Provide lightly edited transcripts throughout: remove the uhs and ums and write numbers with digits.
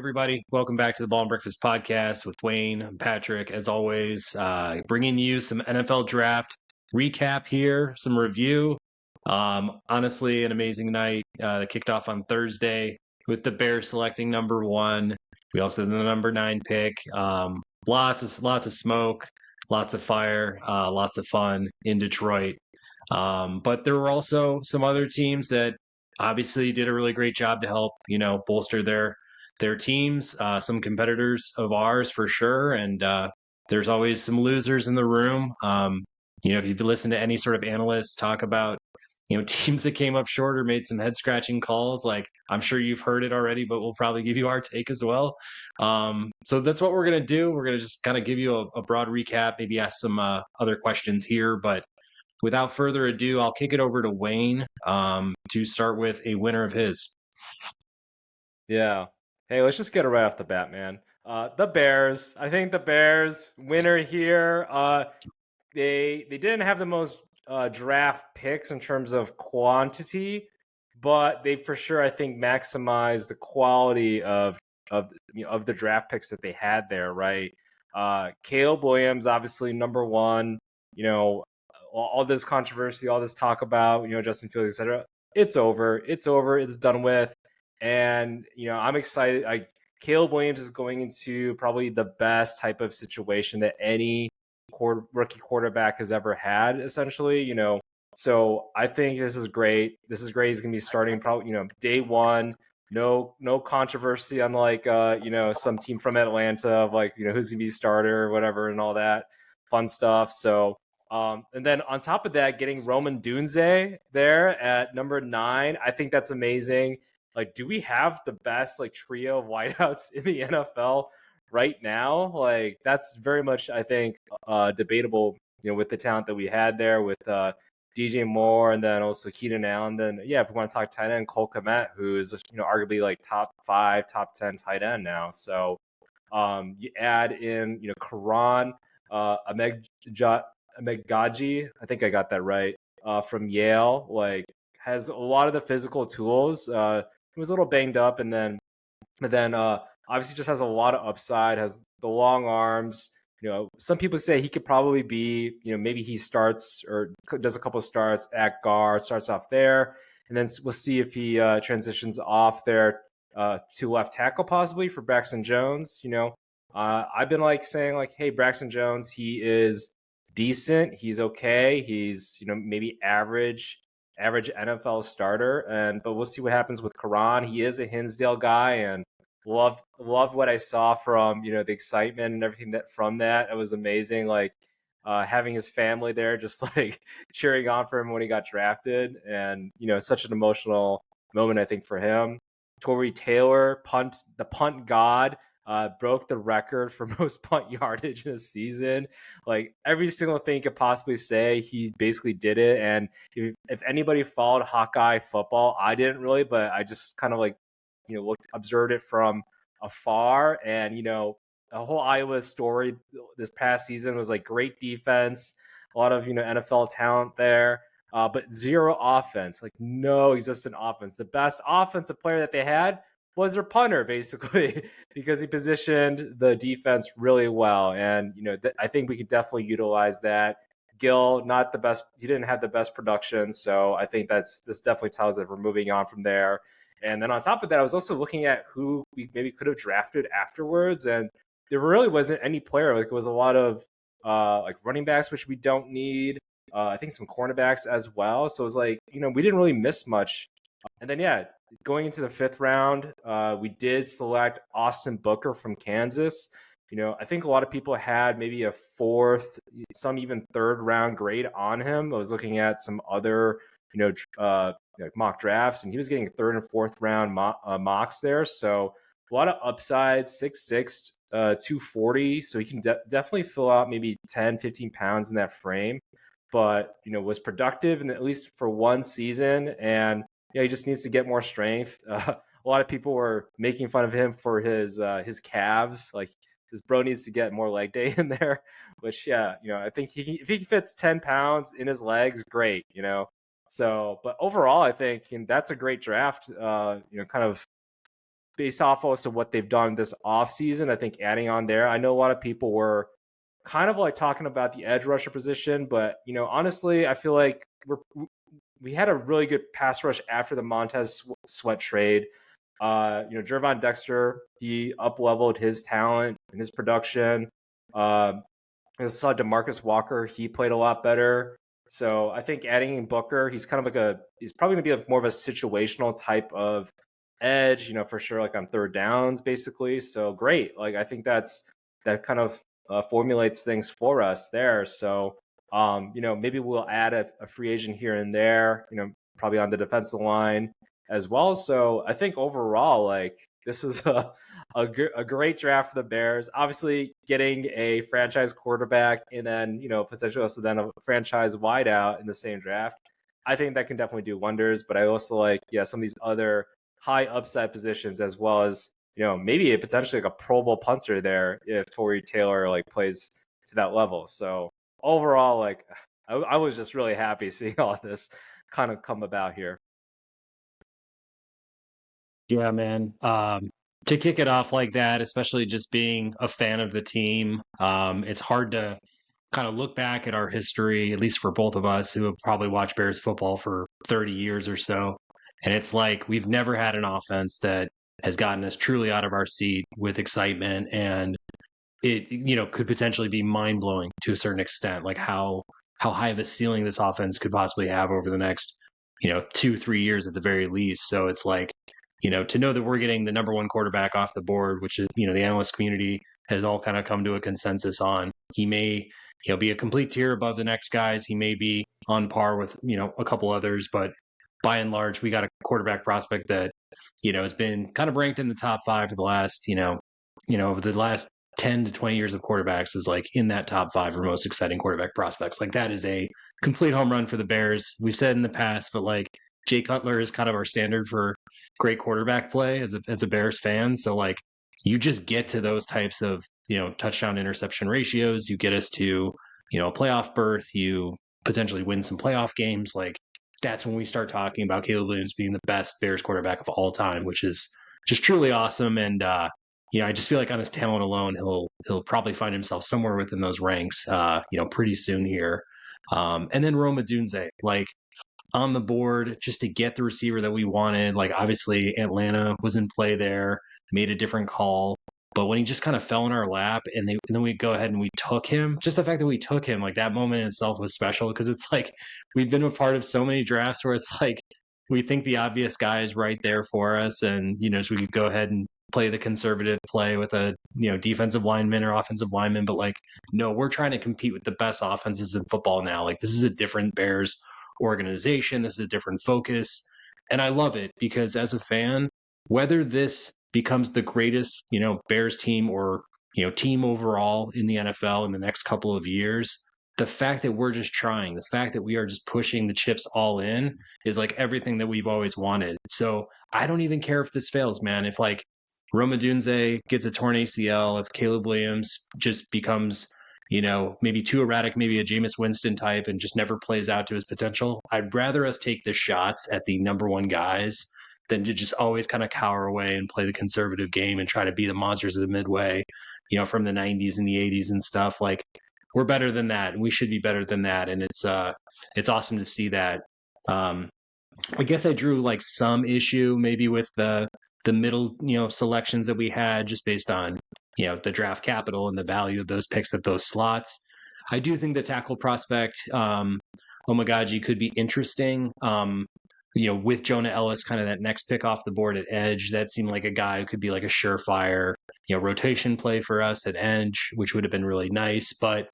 everybody. Welcome back to the Ball and Breakfast podcast with Wayne and Patrick. As always, bringing you some NFL draft recap here, some review. Honestly, an amazing night that kicked off on Thursday with the Bears selecting number one. We also had the number 9 pick. Lots of smoke, lots of fire, lots of fun in Detroit. But there were also some other teams that obviously did a really great job to help, bolster their teams. Some competitors of ours for sure, and there's always some losers in the room. If you've listened to any sort of analysts talk about, teams that came up short or made some head scratching calls, like I'm sure you've heard it already, but we'll probably give you our take as well. So that's what we're gonna do. We're gonna just kind of give you a broad recap, maybe ask some other questions here, but without further ado, I'll kick it over to Wayne to start with a winner of his. Yeah. Hey, let's just get it right off the bat, man. The Bears. I think the Bears winner here. They didn't have the most draft picks in terms of quantity, but they for sure I think maximized the quality of the draft picks that they had there. Right. Caleb Williams, obviously number one. You know, all this controversy, all this talk about Justin Fields, etc. It's over. It's over. It's done with. And I'm excited. Caleb Williams is going into probably the best type of situation that any rookie quarterback has ever had, essentially. So I think this is great. This is great. He's going to be starting probably day one. No controversy, unlike some team from Atlanta of like who's going to be starter or whatever and all that fun stuff. So and then on top of that, getting Roman Dunze there at number 9, I think that's amazing. Like, do we have the best like trio of wideouts in the NFL right now? Like, that's very much, I think, debatable. With the talent that we had there with DJ Moore and then also Keenan Allen. Then, yeah, if we want to talk tight end, Cole Kmet, who is arguably like top 5, top 10 tight end now. So, you add in Karan, Amegaji, I think I got that right, from Yale. Like, has a lot of the physical tools. He was a little banged up, and then obviously just has a lot of upside. Has the long arms. Some people say he could probably be, maybe he starts or does a couple of starts at guard, starts off there, and then we'll see if he transitions off there to left tackle possibly for Braxton Jones. I've been saying hey, Braxton Jones, he is decent. He's okay. He's maybe average NFL starter, but we'll see what happens with Karan. He is a Hinsdale guy, and loved what I saw from the excitement and everything from that. It was amazing. Like having his family there, just like cheering on for him when he got drafted, and such an emotional moment I think for him. Torrey Taylor, the punt god. Broke the record for most punt yardage in a season. Like every single thing you could possibly say, he basically did it. And if anybody followed Hawkeye football, I didn't really, but I just kind of observed it from afar. And the whole Iowa story this past season was like great defense, a lot of NFL talent there. But zero offense, like no existent offense. The best offensive player that they had was their punter, basically, because he positioned the defense really well. And, I think we could definitely utilize that. Gill, not the best. He didn't have the best production. So I think this definitely tells that we're moving on from there. And then on top of that, I was also looking at who we maybe could have drafted afterwards. And there really wasn't any player. Like it was a lot of running backs, which we don't need. I think some cornerbacks as well. So it was like, we didn't really miss much. And then, yeah, going into the 5th round, we did select Austin Booker from Kansas. I think a lot of people had maybe a 4th, some even 3rd round grade on him. I was looking at some other, mock drafts, and he was getting 3rd and 4th round mocks there. So a lot of upside, 6'6", 240. So he can definitely fill out maybe 10, 15 pounds in that frame. But, was productive, and at least for one season. And he just needs to get more strength. A lot of people were making fun of him for his calves. Like this bro needs to get more leg day in there. Which I think if he fits 10 pounds in his legs, great. So, but overall, I think that's a great draft. Kind of based off also what they've done this offseason, I think adding on there, I know a lot of people were kind of like talking about the edge rusher position, but honestly, I feel like we had a really good pass rush after the Montez Sweat trade. Gervon Dexter, he up leveled his talent and his production. I saw Demarcus Walker, he played a lot better. So I think adding in Booker, he's kind of like he's probably going to be more of a situational type of edge, for sure, like on third downs, basically. So great. Like, I think that kind of formulates things for us there. So, maybe we'll add a free agent here and there, probably on the defensive line as well. So I think overall, like, this was a great draft for the Bears. Obviously, getting a franchise quarterback and then, potentially also then a franchise wideout in the same draft, I think that can definitely do wonders. But I also like, some of these other high upside positions, as well as, maybe potentially like a Pro Bowl punter there if Torrey Taylor like plays to that level. So overall, like, I was just really happy seeing all this kind of come about here. Yeah, man. To kick it off like that, especially just being a fan of the team, it's hard to kind of look back at our history, at least for both of us who have probably watched Bears football for 30 years or so. And it's like we've never had an offense that has gotten us truly out of our seat with excitement, and it could potentially be mind blowing to a certain extent, like how high of a ceiling this offense could possibly have over the next 2-3 years at the very least. So it's like to know that we're getting the number one quarterback off the board, which is the analyst community has all kind of come to a consensus on. He may be a complete tier above the next guys. He may be on par with a couple others, but by and large, we got a quarterback prospect that has been kind of ranked in the top 5 for the last over the last 10 to 20 years of quarterbacks, is like in that top 5 for most exciting quarterback prospects. Like, that is a complete home run for the Bears. We've said in the past, but like Jay Cutler is kind of our standard for great quarterback play as a Bears fan. So like, you just get to those types of touchdown interception ratios. You get us to a playoff berth. You potentially win some playoff games. Like, that's when we start talking about Caleb Williams being the best Bears quarterback of all time, which is just truly awesome. And I just feel like on his talent alone, he'll probably find himself somewhere within those ranks, pretty soon here. And then Rome Odunze, like, on the board just to get the receiver that we wanted. Like, obviously Atlanta was in play there, made a different call. But when he just kind of fell in our lap and then we go ahead and we took him, just the fact that we took him, like, that moment in itself was special, because it's like we've been a part of so many drafts where it's like we think the obvious guy is right there for us, and so we could go ahead and play the conservative play with a defensive lineman or offensive lineman. But like, no, we're trying to compete with the best offenses in football now. Like, this is a different Bears organization. This is a different focus. And I love it because as a fan, whether this becomes the greatest, Bears team or, team overall in the NFL in the next couple of years, the fact that we're just trying, the fact that we are just pushing the chips all in is like everything that we've always wanted. So I don't even care if this fails, man. If like Rome Odunze gets a torn ACL, if Caleb Williams just becomes maybe too erratic, maybe a Jameis Winston type, and just never plays out to his potential, I'd rather us take the shots at the number one guys than to just always kind of cower away and play the conservative game and try to be the monsters of the midway, from the 90s and the 80s and stuff. Like, we're better than that, and we should be better than that. And it's awesome to see that. I guess I drew like some issue maybe with the middle, selections that we had, just based on, the draft capital and the value of those picks at those slots. I do think the tackle prospect, Omagaji, could be interesting. With Jonah Ellis, kind of that next pick off the board at edge, that seemed like a guy who could be like a surefire, rotation play for us at edge, which would have been really nice. But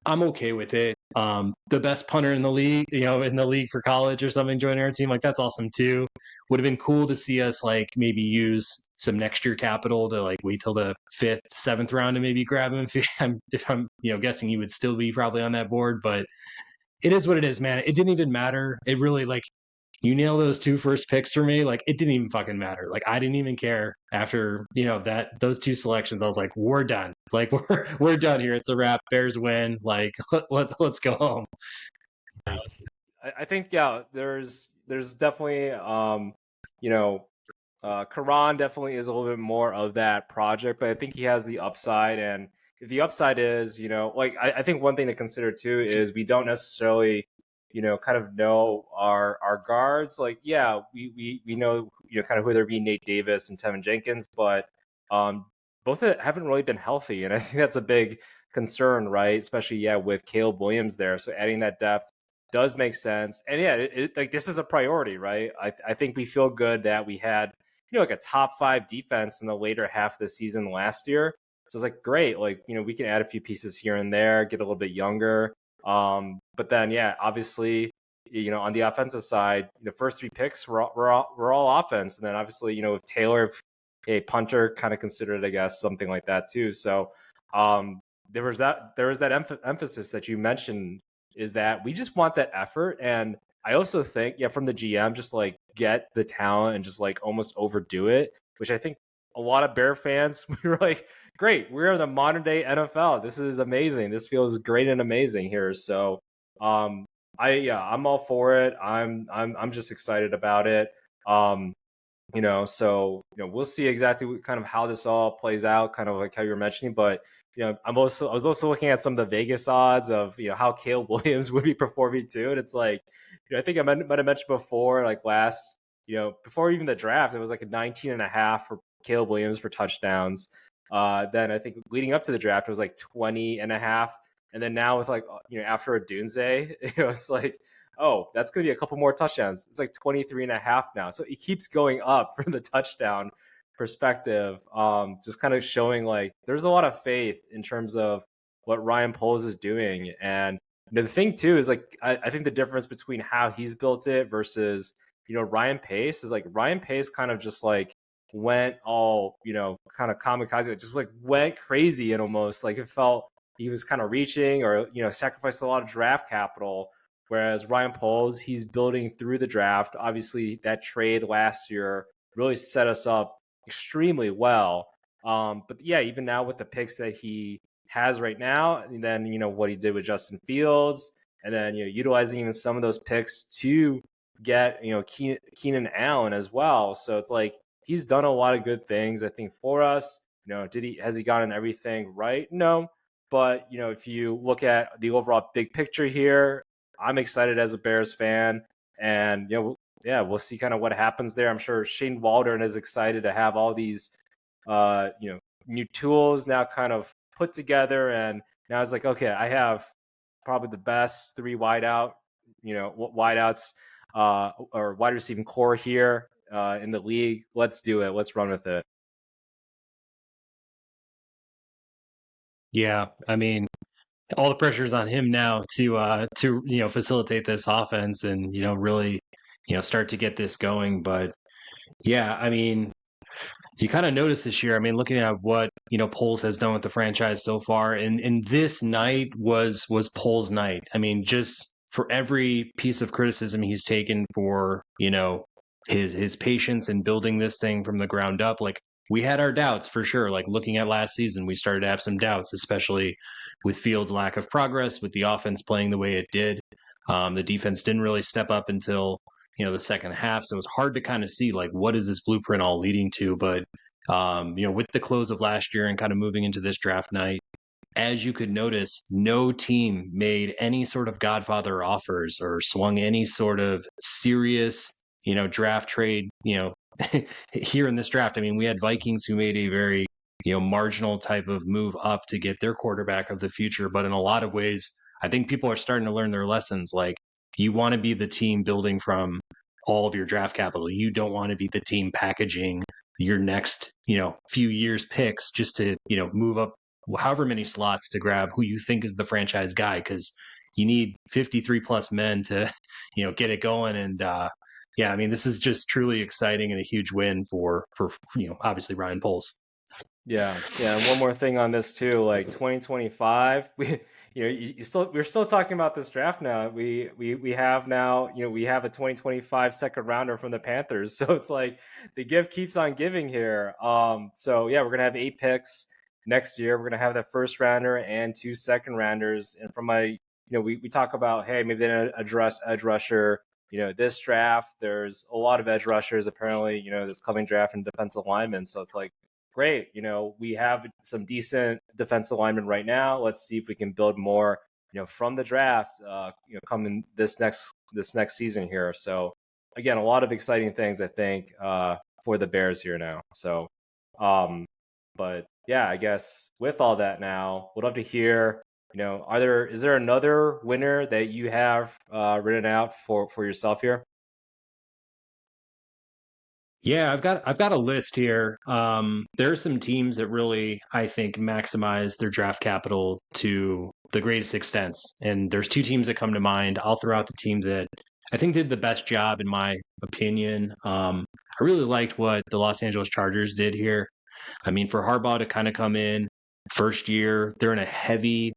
I'm okay with it. The best punter in the league, in the league for college or something, joining our team, like, that's awesome too. Would have been cool to see us like maybe use some next year capital to like wait till the 5th, 7th round to maybe grab him. If I'm guessing he would still be probably on that board, but it is what it is, man. It didn't even matter. It really, like, you nail those 2 first picks for me. Like, it didn't even fucking matter. Like, I didn't even care after, those 2 selections. I was like, we're done. Like, we're done here. It's a wrap. Bears win. Like, let's go home. I think, yeah, there's definitely, Karan definitely is a little bit more of that project, but I think he has the upside. And if the upside is, like I think one thing to consider too is we don't necessarily, kind of know our guards. Like, yeah, we know, kind of whether it be Nate Davis and Tevin Jenkins, but both of them haven't really been healthy, and I think that's a big concern, right? Especially with Caleb Williams there. So adding that depth does make sense, and like this is a priority, right? I think we feel good that we had like a top 5 defense in the later half of the season last year. So it's like great, like we can add a few pieces here and there, get a little bit younger. But then obviously, on the offensive side, the first 3 picks were all offense, and then obviously with Taylor, a punter, kind of considered, I guess, something like that too. So there was that emphasis that you mentioned, is that we just want that effort. And I also think, from the GM, just like get the talent and just like almost overdo it, which I think a lot of Bear fans, we were like, great, we're the modern day NFL. This is amazing. This feels great and amazing here. So I'm all for it. I'm just excited about it. So we'll see exactly kind of how this all plays out, kind of like how you're mentioning. But I was also looking at some of the Vegas odds of how Caleb Williams would be performing too, and it's like, I think I might have mentioned before, like last, before even the draft, it was like a 19.5 for Caleb Williams for touchdowns. Then I think leading up to the draft, it was like 20.5, and then now with like after Odunze, it's like, oh, that's going to be a couple more touchdowns. It's like 23.5 now. So it keeps going up for the touchdown perspective. Just kind of showing like there's a lot of faith in terms of what Ryan Poles is doing. And the thing too is like, I think the difference between how he's built it versus, Ryan Pace is like Ryan Pace kind of just like went all, kind of kamikaze, it just like went crazy, and almost like it felt he was kind of reaching, or, sacrificed a lot of draft capital. Whereas Ryan Poles, he's building through the draft. Obviously, that trade last year really set us up extremely well. But even now with the picks that he has right now, and then what he did with Justin Fields, and then utilizing even some of those picks to get Keenan Allen as well. So it's like he's done a lot of good things, I think, for us. Has he gotten everything right? No. But if you look at the overall big picture here, I'm excited as a Bears fan, and we'll see kind of what happens there. I'm sure Shane Waldron is excited to have all these new tools now kind of put together, and now it's like, okay, I have probably the best 3 wideouts or wide receiving core here in the league. Let's do it. Let's run with it. Yeah, I mean, all the pressure is on him now to facilitate this offense and really start to get this going. But yeah, I mean, you kind of notice this year. I mean, looking at what Poles has done with the franchise so far, and this night was Poles' night. I mean, just for every piece of criticism he's taken for his patience in building this thing from the ground up, like we had our doubts for sure. Like looking at last season, we started to have some doubts, especially with Fields' lack of progress, with the offense playing the way it did. The defense didn't really step up until the second half, so it's hard to kind of see like what is this blueprint all leading to. But with the close of last year and kind of moving into this draft night, as you could notice, no team made any sort of Godfather offers or swung any sort of serious draft trade here in this draft. I mean, we had Vikings who made a very marginal type of move up to get their quarterback of the future, but in a lot of ways, I think people are starting to learn their lessons. Like, you want to be the team building from all of your draft capital. You don't want to be the team packaging your next few years picks just to move up however many slots to grab who you think is the franchise guy, because you need 53 plus men to get it going. And yeah, I mean, this is just truly exciting and a huge win for obviously Ryan Poles. Yeah. And one more thing on this too, like 2025, we're still talking about this draft now. We have now, we have a 2025 second rounder from the Panthers. So it's like the gift keeps on giving here. So yeah, we're gonna have 8 picks next year. We're gonna have that first rounder and 2 second rounders. And from my, we talk about, hey, maybe they didn't address edge rusher, this draft, there's a lot of edge rushers apparently, this coming draft and defensive linemen. So it's like, great, we have some decent defensive linemen right now. Let's see if we can build more, from the draft, coming this next season here. So again, a lot of exciting things, I think, for the Bears here now. So, but yeah, I guess with all that now, we'd love to hear, is there another winner that you have written out for yourself here? Yeah, I've got a list here. There are some teams that really, I think, maximize their draft capital to the greatest extents. And there's two teams that come to mind. I'll throw out the team that I think did the best job, in my opinion. I really liked what the Los Angeles Chargers did here. I mean, for Harbaugh to kind of come in first year, they're in a heavy,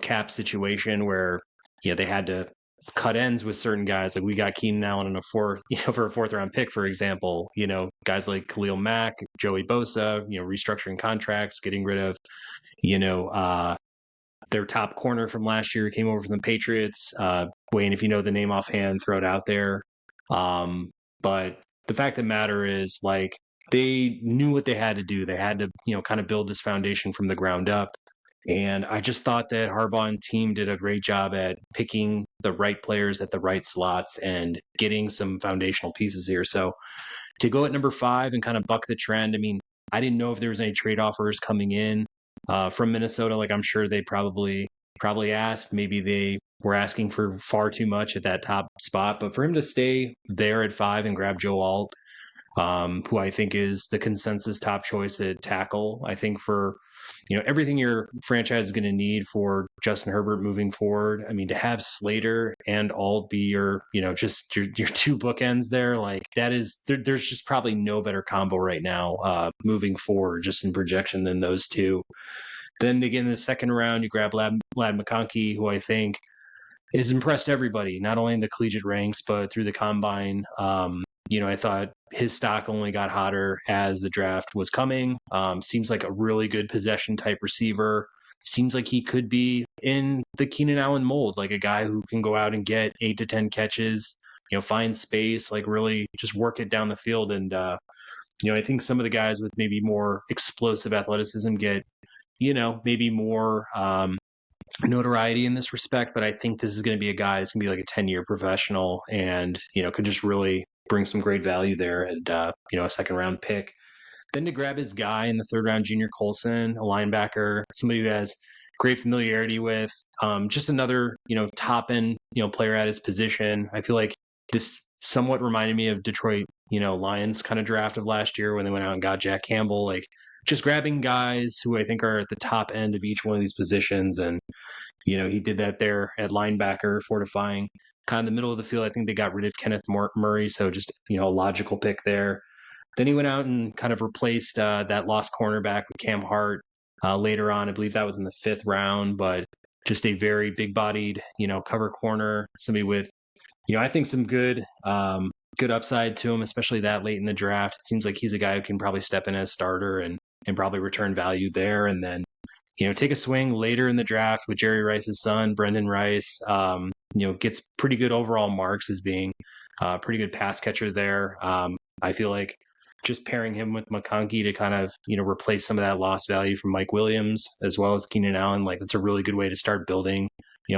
cap situation where, they had to cut ends with certain guys. Like we got Keenan Allen in a for a fourth round pick, for example. Guys like Khalil Mack, Joey Bosa, restructuring contracts, getting rid of, you know, their top corner from last year came over from the Patriots. Wayne, if you know the name offhand, throw it out there. But the fact of the matter is, like, they knew what they had to do. They had to, kind of build this foundation from the ground up. And I just thought that Harbaugh and team did a great job at picking the right players at the right slots and getting some foundational pieces here. So to go at number 5 and kind of buck the trend, I mean, I didn't know if there was any trade offers coming in from Minnesota. Like I'm sure they probably asked. Maybe they were asking for far too much at that top spot. But for him to stay there at 5 and grab Joe Alt, who I think is the consensus top choice at tackle. I think for everything your franchise is going to need for Justin Herbert moving forward. I mean, to have Slater and Alt be your just your two bookends there, like that is there's just probably no better combo right now moving forward, just in projection than those two. Then again, in the second round, you grab Ladd McConkey, who I think has impressed everybody, not only in the collegiate ranks, but through the combine. I thought his stock only got hotter as the draft was coming. Seems like a really good possession type receiver. Seems like he could be in the Keenan Allen mold, like a guy who can go out and get 8 to 10 catches, find space, like really just work it down the field. And, I think some of the guys with maybe more explosive athleticism get, maybe more notoriety in this respect, but I think this is going to be a guy that's going to be like a 10-year professional and, could just really bring some great value there and, a second round pick. Then to grab his guy in the third round, Junior Colson, a linebacker, somebody who has great familiarity with, just another, top end, player at his position. I feel like this somewhat reminded me of Detroit, Lions kind of draft of last year when they went out and got Jack Campbell, like just grabbing guys who I think are at the top end of each one of these positions. And, he did that there at linebacker, fortifying kind of the middle of the field. I think they got rid of Kenneth Murray, so just, a logical pick there. Then he went out and kind of replaced that lost cornerback with Cam Hart later on. I believe that was in the 5th round, but just a very big-bodied, cover corner, somebody with, I think some good upside to him, especially that late in the draft. It seems like he's a guy who can probably step in as starter and probably return value there. And then, take a swing later in the draft with Jerry Rice's son, Brendan Rice. Gets pretty good overall marks as being a pretty good pass catcher there. I feel like just pairing him with McConkey to kind of, replace some of that lost value from Mike Williams as well as Keenan Allen, like that's a really good way to start building,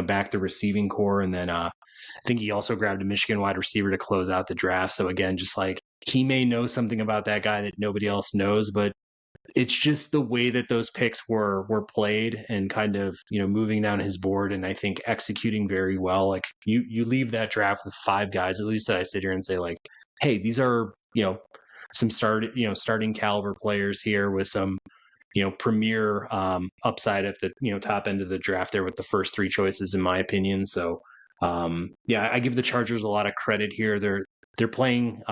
back the receiving core. And then I think he also grabbed a Michigan wide receiver to close out the draft. So again, just like he may know something about that guy that nobody else knows, but it's just the way that those picks were played and kind of, moving down his board and I think executing very well. Like you leave that draft with 5 guys, at least that I sit here and say like, hey, these are, some starting caliber players here with some, premier upside at the, top end of the draft there with the first 3 choices, in my opinion. So I give the Chargers a lot of credit here. They're playing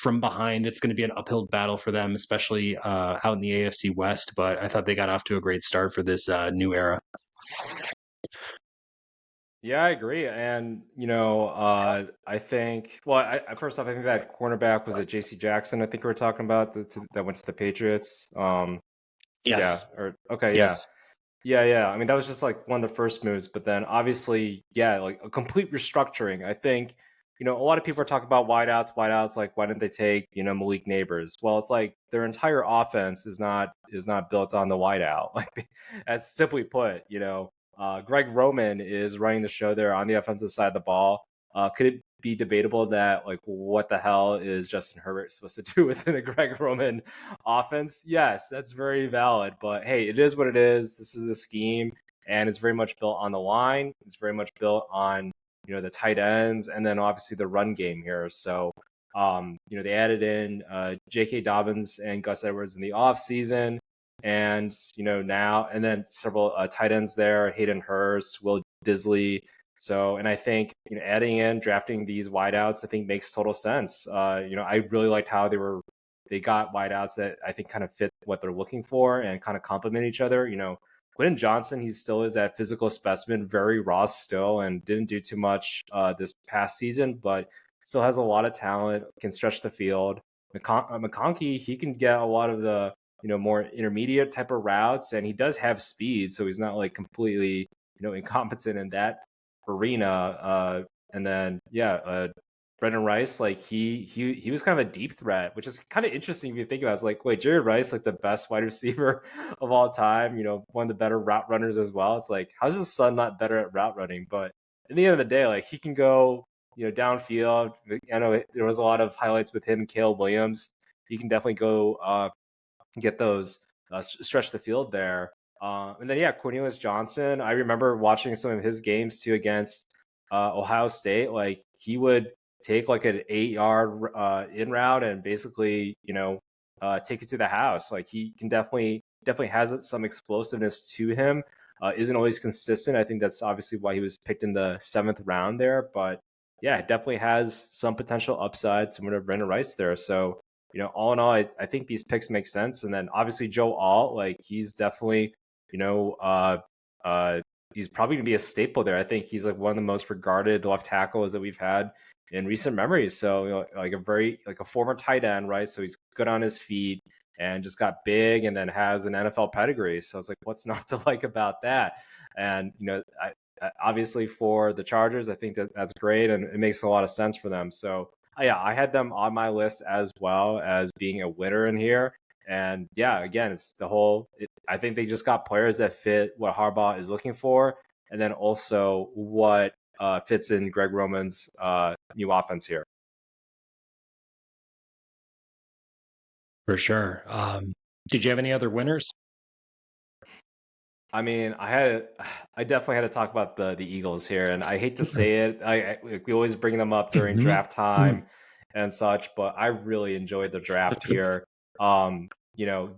from behind. It's going to be an uphill battle for them, especially out in the AFC West. But I thought they got off to a great start for this new era. Yeah, I agree. And, I think, well, first off, I think that cornerback was J.C. Jackson. I think we were talking about that went to the Patriots. Yes. Yeah. Okay. Yes. Yeah. I mean, that was just like one of the first moves, but then obviously, yeah, like a complete restructuring. I think, a lot of people are talking about wideouts. Like, why didn't they take, Malik Neighbors? Well, it's like their entire offense is not built on the wideout. Like, as simply put, Greg Roman is running the show there on the offensive side of the ball. Could it be debatable that, like, what the hell is Justin Herbert supposed to do within the Greg Roman offense? Yes, that's very valid. But hey, it is what it is. This is the scheme, and it's very much built on the line. It's very much built on the tight ends, and then obviously the run game here. So, they added in J.K. Dobbins and Gus Edwards in the offseason, and now, and then several tight ends there: Hayden Hurst, Will Disley. So, and I think drafting these wideouts, I think makes total sense. I really liked how they got wideouts that I think kind of fit what they're looking for and kind of complement each other. Quentin Johnson, he still is that physical specimen, very raw still, and didn't do too much this past season, but still has a lot of talent, can stretch the field. McConkey, he can get a lot of the more intermediate type of routes, and he does have speed, so he's not like completely incompetent in that arena. And then Brendan Rice, like he was kind of a deep threat, which is kind of interesting if you think about it. It's like, wait, Jerry Rice, like the best wide receiver of all time, one of the better route runners as well. It's like, how's his son not better at route running? But at the end of the day, like, he can go, downfield. I know there was a lot of highlights with him and Caleb Williams. He can definitely go get those stretch the field there. And then Cornelius Johnson. I remember watching some of his games too against Ohio State. Like, he would take like an 8-yard in route and basically take it to the house. Like, he can definitely has some explosiveness to him. Isn't always consistent. I think that's obviously why he was picked in the 7th round there. But yeah, it definitely has some potential upside, similar to Brendan Rice there. So all in all, I think these picks make sense. And then obviously Joe Alt, like, he's definitely he's probably gonna be a staple there. I think he's like one of the most regarded left tackles that we've had in recent memories. So like a former tight end, right? So he's good on his feet and just got big, and then has an NFL pedigree. So it's like, what's not to like about that? And obviously for the Chargers, I think that's great, and it makes a lot of sense for them. So I had them on my list as well as being a winner in here. And again, it's the whole. I think they just got players that fit what Harbaugh is looking for, and then also what fits in Greg Roman's new offense here. For sure. Did you have any other winners? I mean, I definitely had to talk about the Eagles here, and I hate to say it. We always bring them up during draft time and such, but I really enjoyed the draft here.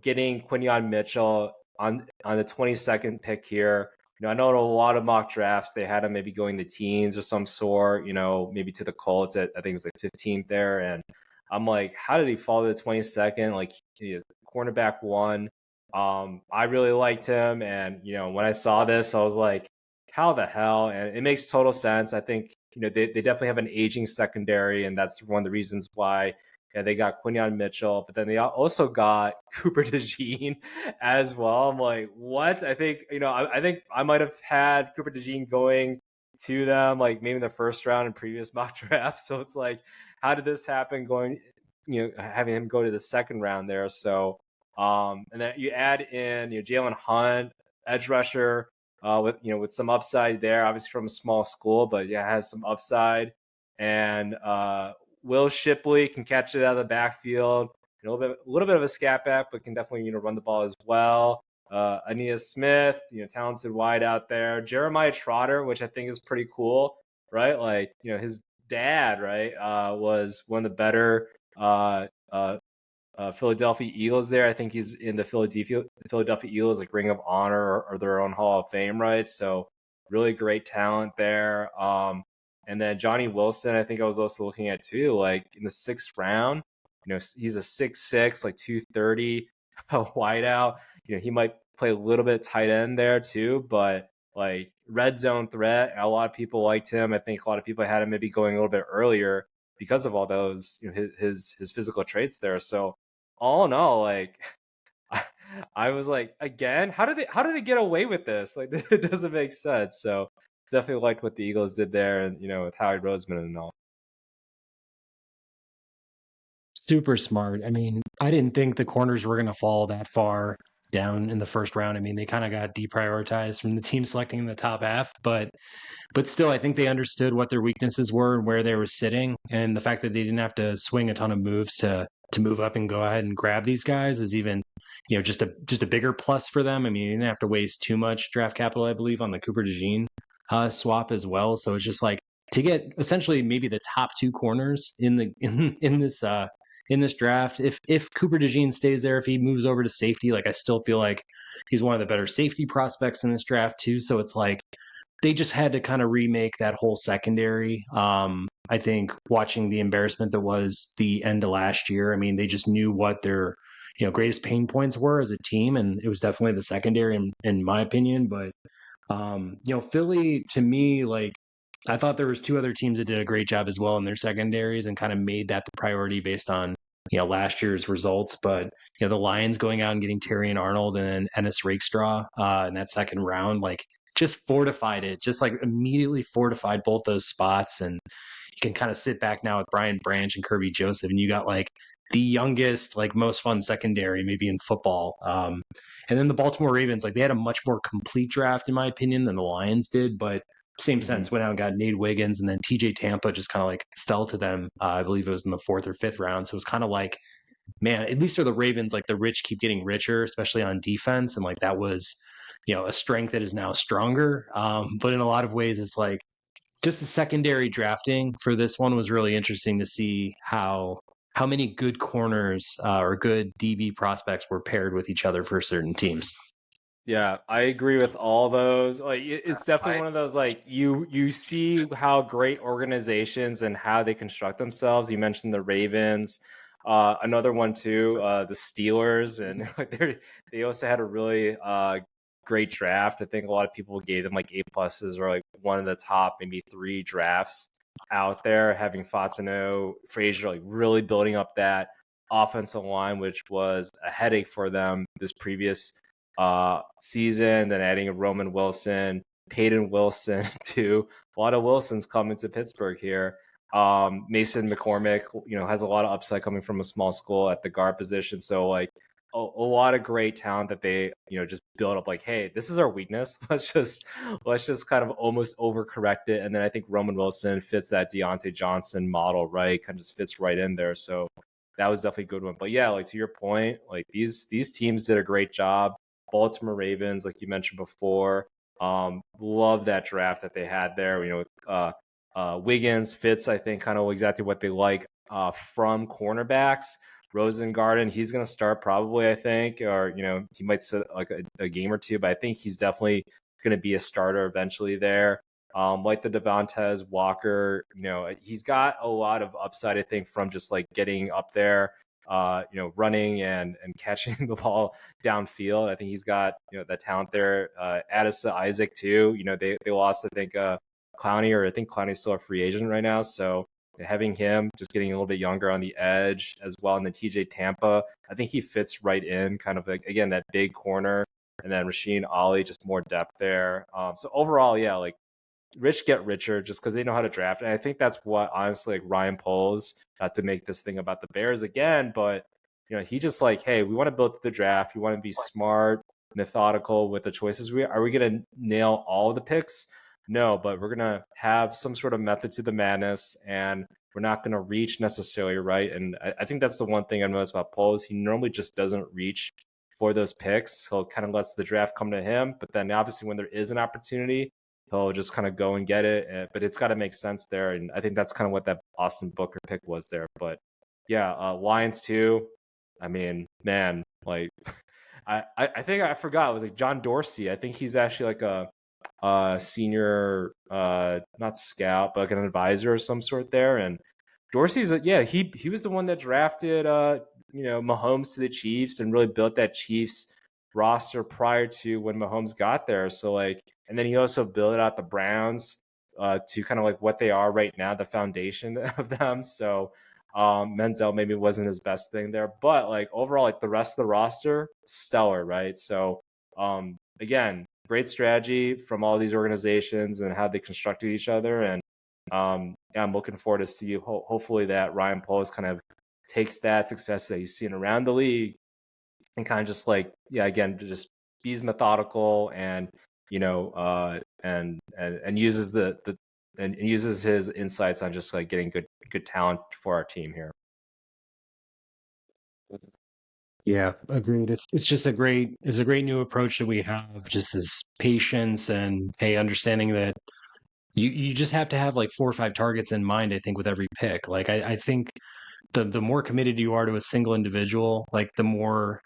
Getting Quinyon Mitchell on the 22nd pick here. I know in a lot of mock drafts they had him maybe going the teens or some sort. Maybe to the Colts at, I think it was like 15th there, and I'm like, how did he fall to the 22nd? Like, cornerback 1. I really liked him, and when I saw this, I was like, how the hell? And it makes total sense. I think they definitely have an aging secondary, and that's one of the reasons why they got Quinyon Mitchell, but then they also got Cooper DeJean as well. I'm like, what? I think I think I might have had Cooper DeJean going to them, like maybe in the first round in previous mock drafts. So it's like, how did this happen? Going, having him go to the second round there. So and then you add in Jalen Hunt, edge rusher, with some upside there, obviously from a small school, but has some upside. And Will Shipley can catch it out of the backfield, a little bit of a scat back, but can definitely run the ball as well. Aeneas Smith, talented wide out there. Jeremiah Trotter, which I think is pretty cool, right? Like his dad, right, was one of the better Philadelphia Eagles there. I think he's in the Philadelphia Eagles, like Ring of Honor or their own Hall of Fame, right? So really great talent there. And then Johnny Wilson, I think I was also looking at too, like in the 6th round. He's a 6'6", like 230 wideout. He might play a little bit tight end there too, but like red zone threat. A lot of people liked him. I think a lot of people had him maybe going a little bit earlier because of all those his physical traits there. So all in all, like I was like, again, how did they get away with this? Like, it doesn't make sense. So definitely liked what the Eagles did there, and with Howie Roseman and all. Super smart. I mean, I didn't think the corners were going to fall that far down in the first round. I mean, they kind of got deprioritized from the team selecting in the top half, but still, I think they understood what their weaknesses were and where they were sitting, and the fact that they didn't have to swing a ton of moves to move up and go ahead and grab these guys is even, just a bigger plus for them. I mean, you didn't have to waste too much draft capital, I believe, on the Cooper DeJean swap as well. So it's just like to get essentially maybe the top two corners in this draft. If Cooper DeJean stays there, if he moves over to safety, like I still feel like he's one of the better safety prospects in this draft too. So it's like they just had to kind of remake that whole secondary. I think watching the embarrassment that was the end of last year, I mean, they just knew what their greatest pain points were as a team, and it was definitely the secondary, in my opinion. But Philly, to me, like I thought there was two other teams that did a great job as well in their secondaries and kind of made that the priority based on last year's results. But the Lions going out and getting Terry and Arnold and then Ennis Rakestraw in that second round, like just fortified it, just like immediately fortified both those spots. And you can kind of sit back now with Brian Branch and Kirby Joseph, and you got like the youngest, like most fun secondary maybe in football. And then the Baltimore Ravens, like they had a much more complete draft in my opinion than the Lions did, but same sense, went out and got Nate Wiggins, and then TJ Tampa just kind of like fell to them. I believe it was in the fourth or fifth round. So it was kind of like, man, at least for the Ravens, like the rich keep getting richer, especially on defense. And like that was, a strength that is now stronger. But in a lot of ways, it's like just the secondary drafting for this one was really interesting to see how many good corners or good DB prospects were paired with each other for certain teams. Yeah, I agree with all those. Like it's definitely one of those like you see how great organizations and how they construct themselves. You mentioned the Ravens, another one too, the Steelers, and like they also had a really great draft. I think a lot of people gave them like A pluses or like one of the top maybe three drafts out there. Having Fatiano, Frazier, like really building up that offensive line, which was a headache for them this previous season, then adding a Roman Wilson, Peyton Wilson to a lot of Wilsons coming to Pittsburgh here. Mason McCormick, has a lot of upside coming from a small school at the guard position. So like a lot of great talent that they, just build up like, hey, this is our weakness. Let's just kind of almost overcorrect it. And then I think Roman Wilson fits that Deontay Johnson model, right? Kind of just fits right in there. So that was definitely a good one. But yeah, like to your point, like these teams did a great job. Baltimore Ravens, like you mentioned before, love that draft that they had there. Wiggins fits, I think, kind of exactly what they like from cornerbacks. Rosengarten, he's going to start probably, I think, or he might sit like a game or two, but I think he's definitely going to be a starter eventually there. Like the Devontae Walker, he's got a lot of upside, I think, from just like getting up there, running and catching the ball downfield. I think he's got, that talent there. Addison Isaac too. They lost, I think, Clowney, or I think Clowney's still a free agent right now. So having him just getting a little bit younger on the edge as well. And then TJ Tampa, I think he fits right in, kind of like, again, that big corner. And then Rasheen Ali, just more depth there. So overall, yeah, like rich get richer just because they know how to draft. And I think that's what honestly like Ryan Poles, not to make this thing about the Bears again, but he just like, hey, we want to build the draft. We want to be smart, methodical with the choices. Are we going to nail all of the picks? No, but we're going to have some sort of method to the madness, and we're not going to reach necessarily, right? And I think that's the one thing I noticed about Poles. He normally just doesn't reach for those picks. He'll kind of lets the draft come to him. But then obviously when there is an opportunity, he'll just kind of go and get it. But it's got to make sense there. And I think that's kind of what that Austin Booker pick was there. But yeah, Lions too. I mean, man, like I think I forgot. It was like John Dorsey. I think he's actually like a senior, not scout, but like an advisor of some sort there. And Dorsey's, he was the one that drafted, Mahomes to the Chiefs and really built that Chiefs roster prior to when Mahomes got there. So like, and then he also built out the Browns to kind of like what they are right now, the foundation of them. So Menzel maybe wasn't his best thing there, but like overall, like the rest of the roster, stellar, right? So again, great strategy from all these organizations and how they constructed each other. And I'm looking forward to see hopefully that Ryan Poles kind of takes that success that he's seen around the league and kind of just like, yeah, again, just be methodical and, and uses and uses his insights on just like getting good talent for our team here. Yeah, agreed. It's just a great new approach that we have, just this patience and hey, understanding that you just have to have like 4 or 5 targets in mind, I think, with every pick. Like I think the more committed you are to a single individual, like the more,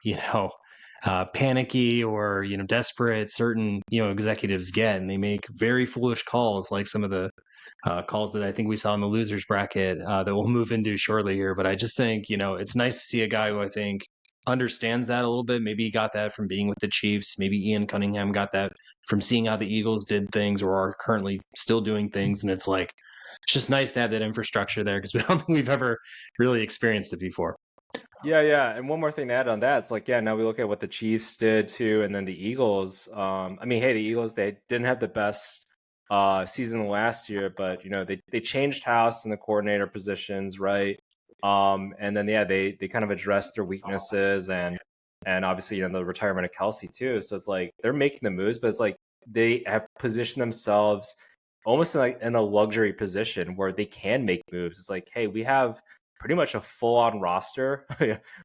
panicky or, desperate certain, executives get, and they make very foolish calls, like some of the calls that I think we saw in the losers bracket that we'll move into shortly here. But I just think, it's nice to see a guy who I think understands that a little bit. Maybe he got that from being with the Chiefs. Maybe Ian Cunningham got that from seeing how the Eagles did things or are currently still doing things. And it's like, it's just nice to have that infrastructure there because we don't think we've ever really experienced it before. Yeah. And one more thing to add on that, it's like, yeah, now we look at what the Chiefs did too, and then the Eagles. I mean, hey, the Eagles, they didn't have the best season last year, but they changed house in the coordinator positions, right? And then yeah, they kind of addressed their weaknesses and obviously the retirement of Kelsey too. So it's like they're making the moves, but it's like they have positioned themselves almost like in a luxury position where they can make moves. It's like, hey, we have pretty much a full-on roster.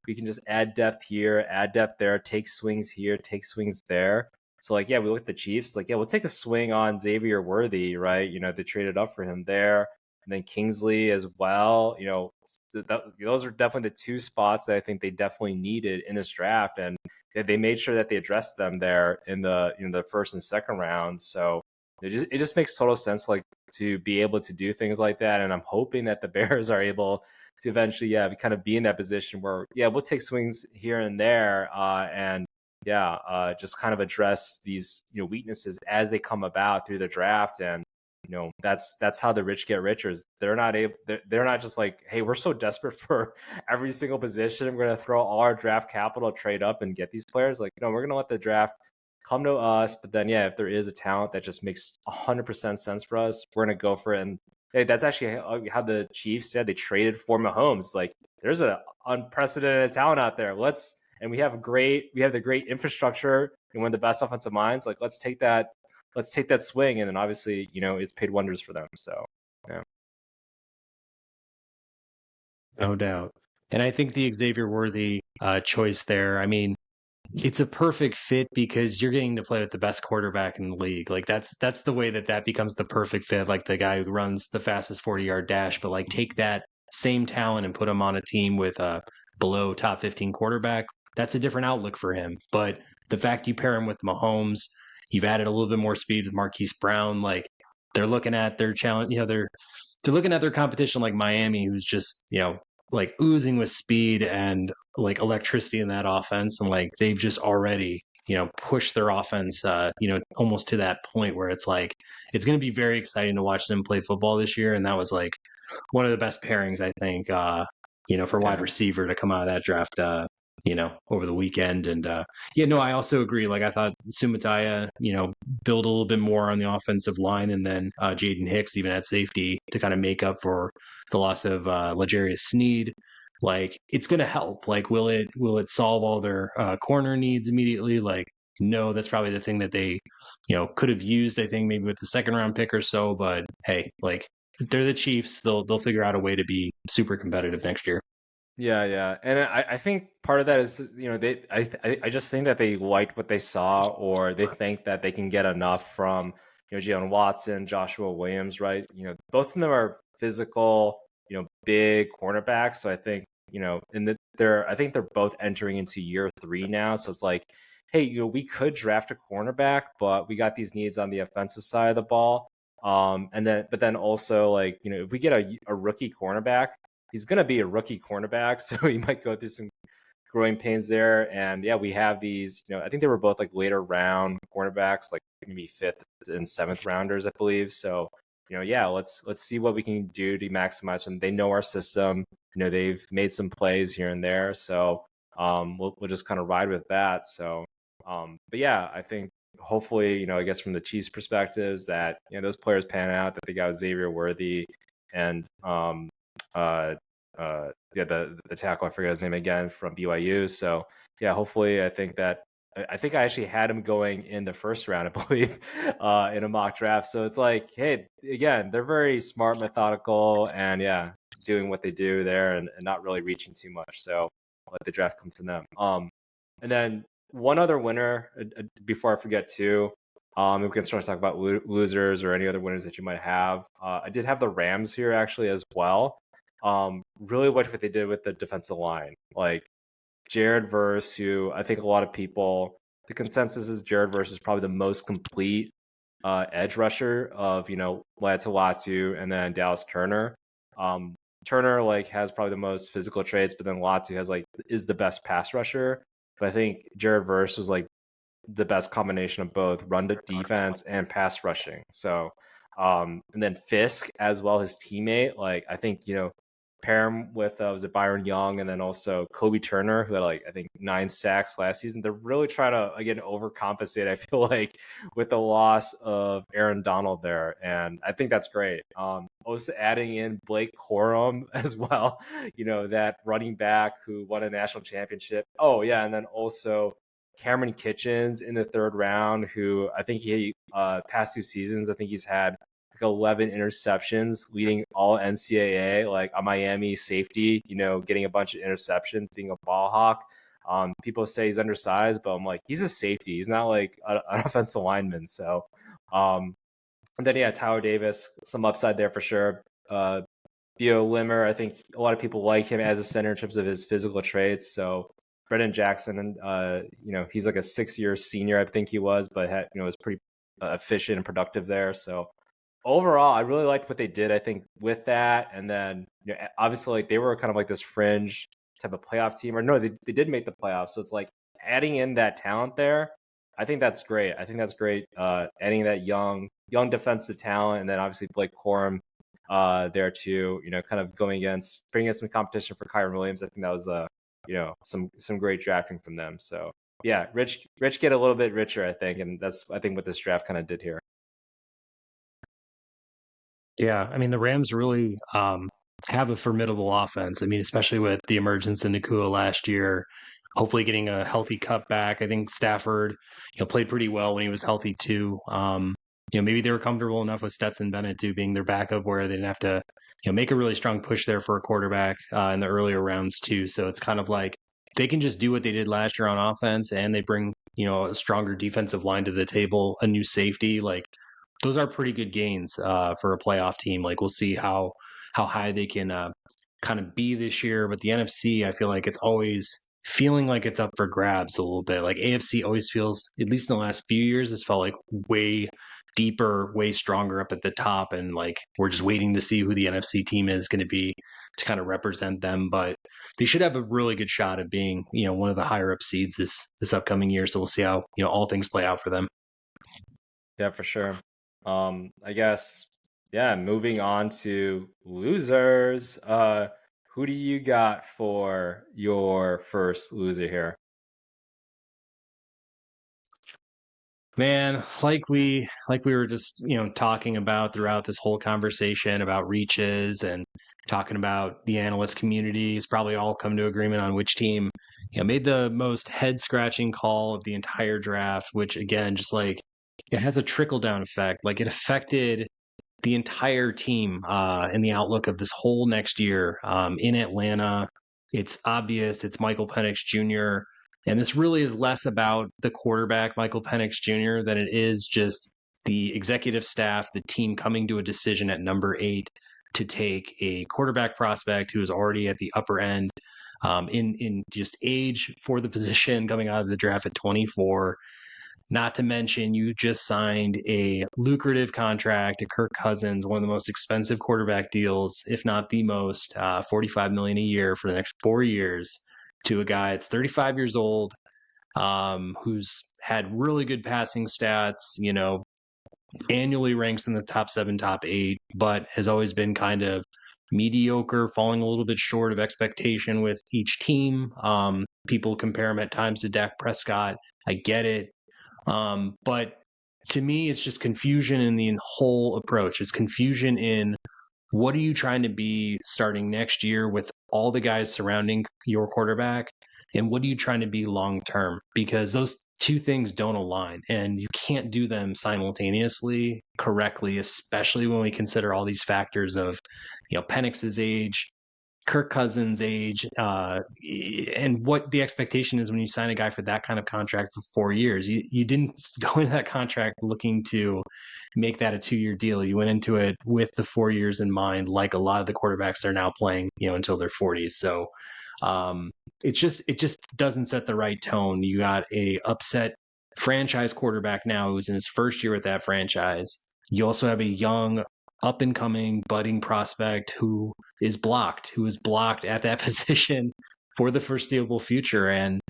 We can just add depth here, add depth there, take swings here, take swings there. So like, yeah, we look at the Chiefs. It's like, yeah, we'll take a swing on Xavier Worthy, right? They traded up for him there, and then Kingsley as well. Those are definitely the two spots that I think they definitely needed in this draft, and they made sure that they addressed them there in the first and second rounds. So it just makes total sense, like to be able to do things like that. And I'm hoping that the Bears are able to eventually, yeah, kind of be in that position where, yeah, we'll take swings here and there, and yeah, just kind of address these weaknesses as they come about through the draft. And that's how the rich get richer. They're not just like, hey, we're so desperate for every single position, we're gonna throw all our draft capital, trade up, and get these players. Like, we're gonna let the draft come to us. But then, yeah, if there is a talent that just makes 100% sense for us, we're gonna go for it. And hey, that's actually how the Chiefs said they traded for Mahomes. Like, there's an unprecedented talent out there. And we have the great infrastructure and one of the best offensive minds. Like, let's take that swing. And then obviously, it's paid wonders for them. So yeah. No doubt. And I think the Xavier Worthy choice there, I mean, it's a perfect fit because you're getting to play with the best quarterback in the league. Like that's the way that becomes the perfect fit. Like the guy who runs the fastest 40-yard dash, but like take that same talent and put him on a team with a below top 15 quarterback. That's a different outlook for him. But the fact you pair him with Mahomes, you've added a little bit more speed with Marquise Brown. Like they're looking at their challenge. They're looking at their competition like Miami, who's just like oozing with speed and like electricity in that offense, and like they've just already pushed their offense almost to that point where it's like it's going to be very exciting to watch them play football this year. And that was like one of the best pairings, I think, for wide receiver to come out of that draft over the weekend. And I also agree. Like I thought Sumataya build a little bit more on the offensive line, and then Jaden Hicks even at safety to kind of make up for the loss of L'Jarius Sneed. Like it's going to help. Like will it solve all their corner needs immediately? Like no, that's probably the thing that they could have used, I think, maybe with the second round pick or so. But hey, like they're the Chiefs, they'll figure out a way to be super competitive next year. Yeah, and I think part of that is I just think that they liked what they saw, or they think that they can get enough from Jalen Watson, Joshua Williams, right? Both of them are physical, big cornerbacks. So I think I think they're both entering into year 3 now. So it's like, hey, we could draft a cornerback, but we got these needs on the offensive side of the ball. But then also, like, if we get a rookie cornerback, he's going to be a rookie cornerback, so he might go through some growing pains there. And yeah, we have these, I think they were both like later round cornerbacks, like maybe 5th and 7th rounders, I believe. So, yeah, let's see what we can do to maximize them. They know our system. They've made some plays here and there. So we'll just kind of ride with that. So, but yeah, I think hopefully, I guess from the Chiefs perspectives that, those players pan out, that they got Xavier Worthy and the tackle, I forget his name again, from BYU. So yeah, hopefully, I think I actually had him going in the first round, I believe, in a mock draft. So it's like, hey, again, they're very smart, methodical, and yeah, doing what they do there, and not really reaching too much. So I'll let the draft come to them. And then one other winner before I forget too. We can start to talk about losers or any other winners that you might have. I did have the Rams here actually as well. Really liked what they did with the defensive line. Like Jared Verse, who I think a lot of people, the consensus is Jared Verse is probably the most complete edge rusher of, Latu and then Dallas Turner. Turner like has probably the most physical traits, but then Latu has like is the best pass rusher. But I think Jared Verse was like the best combination of both run to defense and pass rushing. So, and then Fisk as well, his teammate. Like I think pair him with was it Byron Young and then also Kobe Turner, who had like I think 9 sacks last season. They're really trying to again overcompensate. I feel like with the loss of Aaron Donald there, and I think that's great. Also adding in Blake Corum as well. That running back who won a national championship. Oh yeah, and then also Cameron Kitchens in the 3rd round, who I think he past 2 seasons, I think he's had like 11 interceptions, leading all NCAA, like a Miami safety, getting a bunch of interceptions, being a ball hawk. People say he's undersized, but I'm like, he's a safety. He's not like an offensive lineman. So, and then yeah, Tyler Davis, some upside there for sure. Theo Limmer, I think a lot of people like him as a center in terms of his physical traits. So Brendan Jackson, and he's like a 6-year senior, I think he was, but was pretty efficient and productive there. So overall, I really liked what they did. I think with that, and then obviously like they were kind of like this fringe type of playoff team, or no, they did make the playoffs. So it's like adding in that talent there. I think that's great. Adding that young defensive talent, and then obviously Blake Corum there too. Kind of going against bringing in some competition for Kyren Williams. I think that was some great drafting from them. So yeah, rich get a little bit richer, I think, and that's I think what this draft kind of did here. Yeah, I mean the Rams really have a formidable offense. I mean, especially with the emergence in Nakua last year, hopefully getting a healthy Kupp back. I think Stafford, played pretty well when he was healthy too. Maybe they were comfortable enough with Stetson Bennett too being their backup, where they didn't have to, make a really strong push there for a quarterback in the earlier rounds too. So it's kind of like they can just do what they did last year on offense, and they bring a stronger defensive line to the table, a new safety. Like those are pretty good gains for a playoff team. Like we'll see how high they can kind of be this year. But the NFC, I feel like it's always feeling like it's up for grabs a little bit. Like AFC always feels, at least in the last few years, it's felt like way deeper, way stronger up at the top. And like we're just waiting to see who the NFC team is going to be to kind of represent them. But they should have a really good shot at being, one of the higher up seeds this upcoming year. So we'll see how, all things play out for them. Yeah, for sure. I guess, yeah, moving on to losers. Who do you got for your first loser here? Man, like we were just, talking about throughout this whole conversation about reaches and talking about the analyst community has probably all come to agreement on which team, made the most head scratching call of the entire draft, which again, just like it has a trickle down effect. Like it affected the entire team in the outlook of this whole next year in Atlanta. It's obvious it's Michael Penix Jr. And this really is less about the quarterback, Michael Penix Jr., than it is just the executive staff, the team coming to a decision at number 8 to take a quarterback prospect who is already at the upper end in just age for the position, coming out of the draft at 24. Not to mention, you just signed a lucrative contract to Kirk Cousins, one of the most expensive quarterback deals, if not the most, $45 million a year for the next 4 years, to a guy that's 35 years old, who's had really good passing stats, annually ranks in the top 7, top 8, but has always been kind of mediocre, falling a little bit short of expectation with each team. People compare him at times to Dak Prescott. I get it. But to me, it's just confusion in the whole approach. It's confusion in what are you trying to be starting next year with all the guys surrounding your quarterback, and what are you trying to be long term? Because those two things don't align, and you can't do them simultaneously correctly, especially when we consider all these factors of, Penix's age, Kirk Cousins' age, and what the expectation is when you sign a guy for that kind of contract for 4 years. You didn't go into that contract looking to make that a 2-year deal. You went into it with the 4 years in mind, like a lot of the quarterbacks are now playing, until their 40s. So it just doesn't set the right tone. You got a upset franchise quarterback now who's in his first year with that franchise. You also have a young, up and coming, budding prospect who is blocked at that position for the foreseeable future. And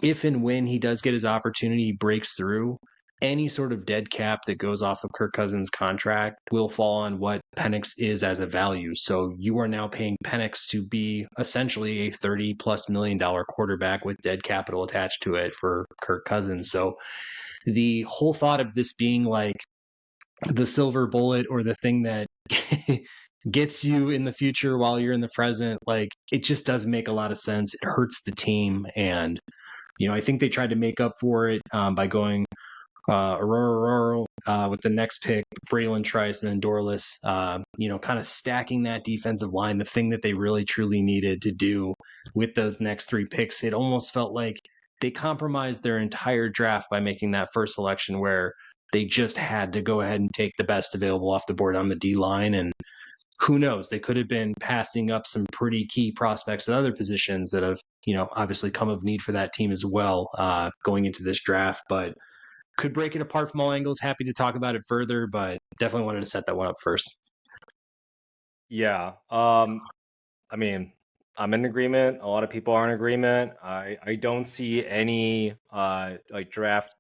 if and when he does get his opportunity, he breaks through, any sort of dead cap that goes off of Kirk Cousins' contract will fall on what Penix is as a value. So you are now paying Penix to be essentially a $30+ million quarterback with dead capital attached to it for Kirk Cousins. So the whole thought of this being like the silver bullet or the thing that gets you in the future while you're in the present, like, it just doesn't make a lot of sense. It hurts the team. And, I think they tried to make up for it by going Aurora with the next pick, Braylon Trice and then Dorless, kind of stacking that defensive line, the thing that they really truly needed to do with those next 3 picks. It almost felt like they compromised their entire draft by making that first selection where they just had to go ahead and take the best available off the board on the D line. And who knows, they could have been passing up some pretty key prospects at other positions that have, obviously come of need for that team as well going into this draft. But could break it apart from all angles. Happy to talk about it further, but definitely wanted to set that one up first. Yeah. I mean, I'm in agreement. A lot of people are in agreement. I don't see any like draft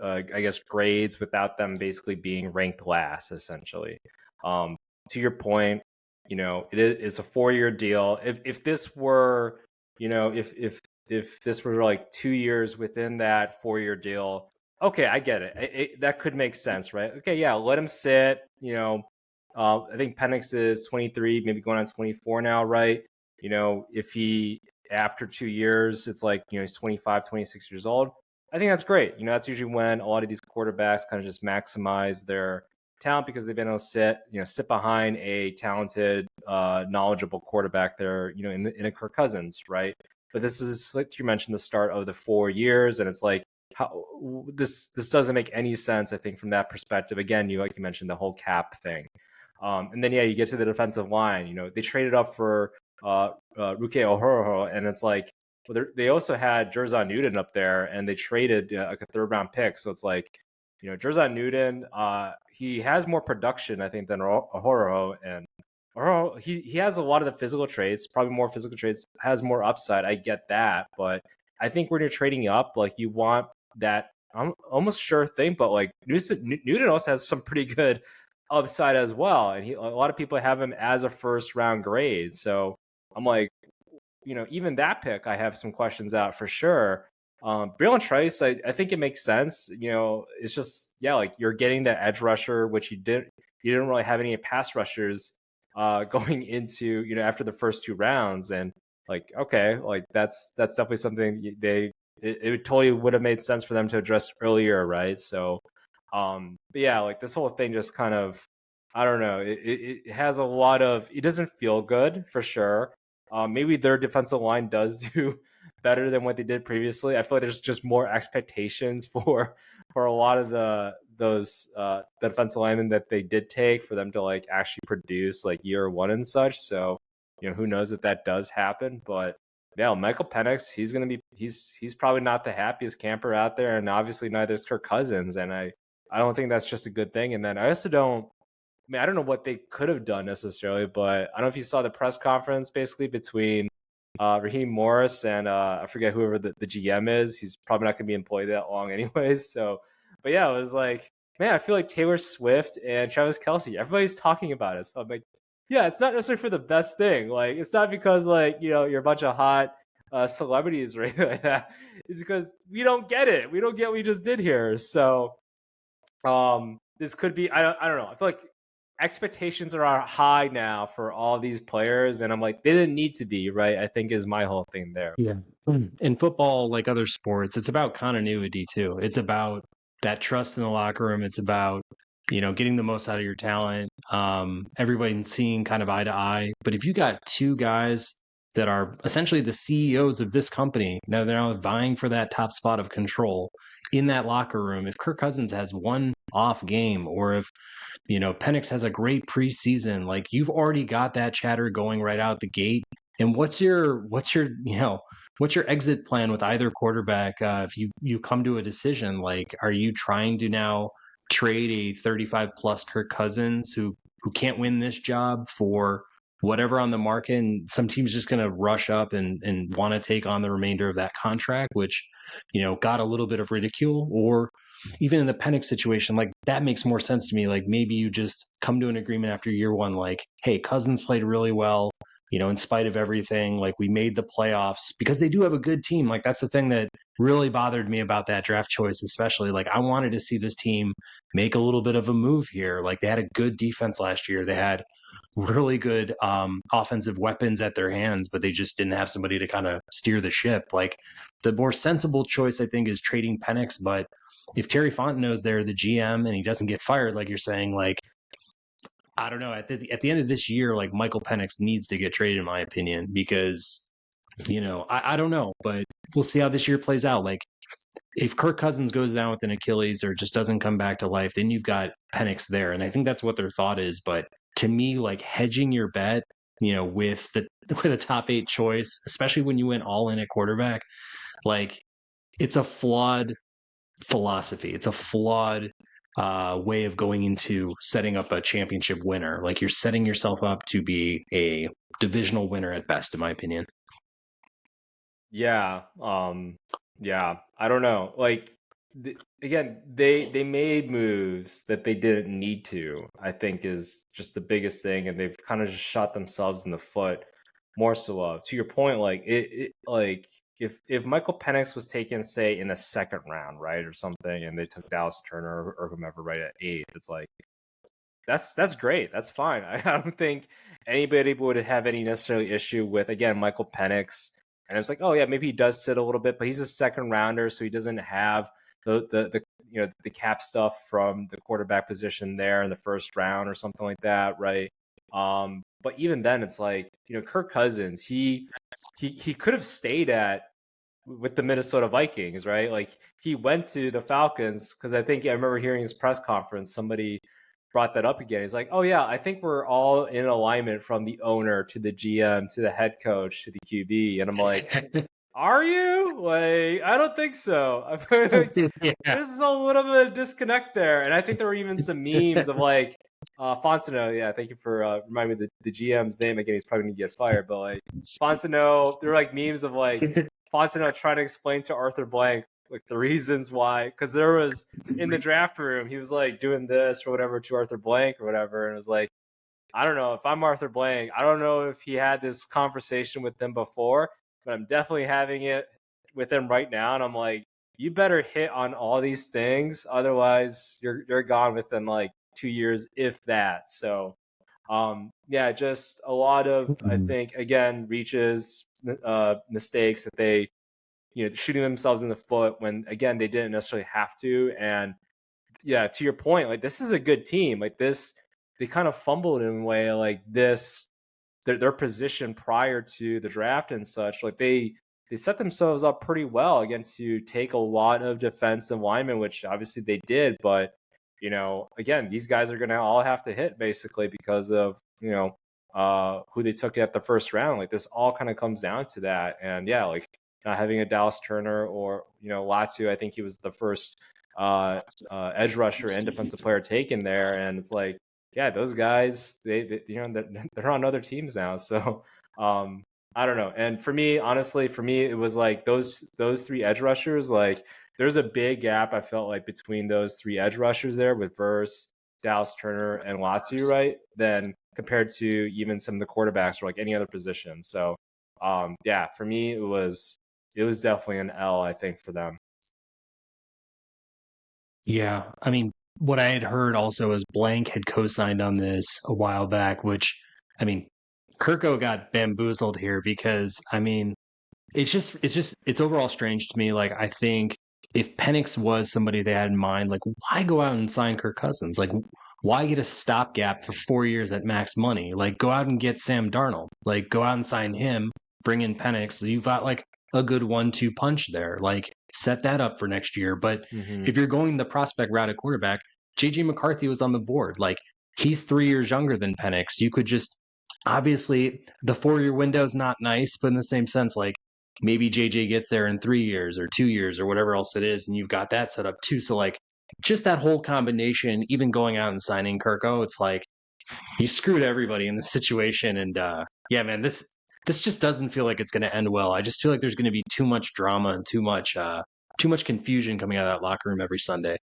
I guess grades without them basically being ranked last, essentially. To your point, it's a 4-year deal. If this were, if this were like 2 years within that 4-year deal, okay, I get it. That could make sense, right? Okay, yeah, let him sit. I think Penix is 23, maybe going on 24 now, right? If he, after 2 years, it's like, he's 25, 26 years old. I think that's great. That's usually when a lot of these quarterbacks kind of just maximize their talent because they've been able to sit behind a talented, knowledgeable quarterback there, in a Kirk Cousins, right? But this is, like you mentioned, the start of the 4 years, and it's like, how this doesn't make any sense, I think, from that perspective. Again, like you mentioned, the whole cap thing. And then, you get to the defensive line. They traded up for Ruke Ohoro, and it's like, well, they also had Jerzon Newton up there, and they traded like a 3rd-round pick. So it's like, Jerzon Newton, he has more production, I think, than Ohoro, and Ohoro, he has a lot of the physical traits, probably more physical traits, has more upside. I get that, but I think when you're trading up, like, you want that almost sure thing. But like Newton also has some pretty good upside as well, and a lot of people have him as a 1st-round grade. So I'm like, even that pick, I have some questions out for sure. Braylon Trice, I think it makes sense. It's just, like, you're getting that edge rusher, which you didn't really have any pass rushers going into, after the first 2 rounds. And like, okay, like that's definitely something it totally would have made sense for them to address earlier, right? So, but yeah, like, this whole thing just kind of, I don't know. It has a lot of, it doesn't feel good for sure. Maybe their defensive line does do better than what they did previously. I feel like there's just more expectations for a lot of those the defensive linemen that they did take, for them to like actually produce like year 1 and such. So, who knows if that does happen. But yeah, Michael Penix, he's probably not the happiest camper out there, and obviously neither is Kirk Cousins. And I don't think that's just a good thing. And then I also don't. I don't know what they could have done necessarily, but I don't know if you saw the press conference basically between Raheem Morris and I forget whoever the GM is. He's probably not going to be employed that long anyways. So, but yeah, it was like, man, I feel like Taylor Swift and Travis Kelce, everybody's talking about it. So I'm like, yeah, it's not necessarily for the best thing. Like, it's not because like, you're a bunch of hot celebrities or anything like that. It's because we don't get it. We don't get what we just did here. So this could be, I don't know. I feel like expectations are high now for all these players, and I'm like, they didn't need to be, right? I think is my whole thing there. Yeah. In football, like other sports, it's about continuity too. It's about that trust in the locker room. It's about, getting the most out of your talent. Everybody seeing kind of eye to eye. But if you got two guys that are essentially the CEOs of this company, now they're now vying for that top spot of control in that locker room. If Kirk Cousins has one off game, or if Penix has a great preseason, like you've already got that chatter going right out the gate. And what's your exit plan with either quarterback? If you come to a decision, like, are you trying to now trade a 35 plus Kirk Cousins who can't win this job for whatever on the market, and some team's just going to rush up and want to take on the remainder of that contract, which got a little bit of ridicule? Or even in the Penix situation, like that makes more sense to me. Like maybe you just come to an agreement after year one, like, hey, Cousins played really well, in spite of everything. Like we made the playoffs because they do have a good team. Like that's the thing that really bothered me about that draft choice, especially. Like I wanted to see this team make a little bit of a move here. Like they had a good defense last year. They had really good offensive weapons at their hands, but they just didn't have somebody to kind of steer the ship. Like the more sensible choice, I think, is trading Penix. But if Terry Fontenot's there, the GM, and he doesn't get fired, like you're saying, like I don't know. At the end of this year, like Michael Penix needs to get traded, in my opinion, because I don't know, but we'll see how this year plays out. Like if Kirk Cousins goes down with an Achilles or just doesn't come back to life, then you've got Penix there, and I think that's what their thought is. But to me, like hedging your bet, with a top 8 choice, especially when you went all in at quarterback, like it's a flawed philosophy. It's a flawed way of going into setting up a championship winner. Like you're setting yourself up to be a divisional winner at best, in my opinion. Yeah. Yeah. I don't know. Like again, they made moves that they didn't need to, I think is just the biggest thing, and they've kind of just shot themselves in the foot more so of. To your point, like it like if Michael Penix was taken, say, in the second round, right, or something, and they took Dallas Turner or whomever right at 8, it's like that's great. That's fine. I don't think anybody would have any necessarily issue with, again, Michael Penix. And it's like, oh yeah, maybe he does sit a little bit, but he's a second rounder, so he doesn't have the cap stuff from the quarterback position there in the first round or something like that, right? But even then, it's like, Kirk Cousins, he could have stayed with the Minnesota Vikings, right? Like he went to the Falcons because I think I remember hearing his press conference. Somebody brought that up again. He's like, "Oh yeah, I think we're all in alignment from the owner to the GM to the head coach to the QB." And I'm like, "Are you? Like, I don't think so." I feel like Yeah. there's a little bit of disconnect there, and I think there were even some memes of like Fontenot. Yeah, thank you for reminding me the GM's name again. He's probably gonna get fired, but like Fontenot, there were like memes of like Fontenot trying to explain to Arthur Blank like the reasons why, because there was in the draft room, he was like doing this or whatever to Arthur Blank or whatever, and it was like, I don't know if I'm Arthur Blank, I don't know if he had this conversation with them before, but I'm definitely having it with him right now, and I'm like, you better hit on all these things, otherwise you're gone within like 2 years, if that. So, yeah, just a lot of, I think, again, reaches, mistakes that they, shooting themselves in the foot when, again, they didn't necessarily have to. And yeah, to your point, like this is a good team. Like this, they kind of fumbled in a way like this. Their position prior to the draft and such, like they set themselves up pretty well again to take a lot of defensive linemen, which obviously they did. But again, these guys are going to all have to hit basically because of who they took at the first round. Like this all kind of comes down to that. And yeah, like not having a Dallas Turner or Lazio, I think he was the first edge rusher and defensive player taken there, and it's like, yeah, those guys, they're on other teams now. So I don't know. And for me, honestly, it was like those 3 edge rushers. Like there's a big gap, I felt like, between those 3 edge rushers there with Verse, Dallas Turner, and Lazio, right? Then compared to even some of the quarterbacks or like any other position. So yeah, for me, it was definitely an L, I think, for them. Yeah, I mean, what I had heard also is Blank had co-signed on this a while back, which, I mean, Kirko got bamboozled here because, I mean, it's overall strange to me. Like, I think if Penix was somebody they had in mind, like, why go out and sign Kirk Cousins? Like, why get a stopgap for 4 years at max money? Like, go out and get Sam Darnold. Like, go out and sign him, bring in Penix. You've got like a good 1-2 punch there. Like, set that up for next year. But if you're going the prospect route at quarterback, JJ McCarthy was on the board. Like, he's 3 years younger than Penix. You could just obviously the 4-year window is not nice, but in the same sense, like maybe JJ gets there in 3 years or 2 years or whatever else it is, and you've got that set up too. So like just that whole combination, even going out and signing Kirko, it's like he screwed everybody in this situation. And yeah, man, this just doesn't feel like it's going to end well. I just feel like there's going to be too much drama and too much confusion coming out of that locker room every Sunday.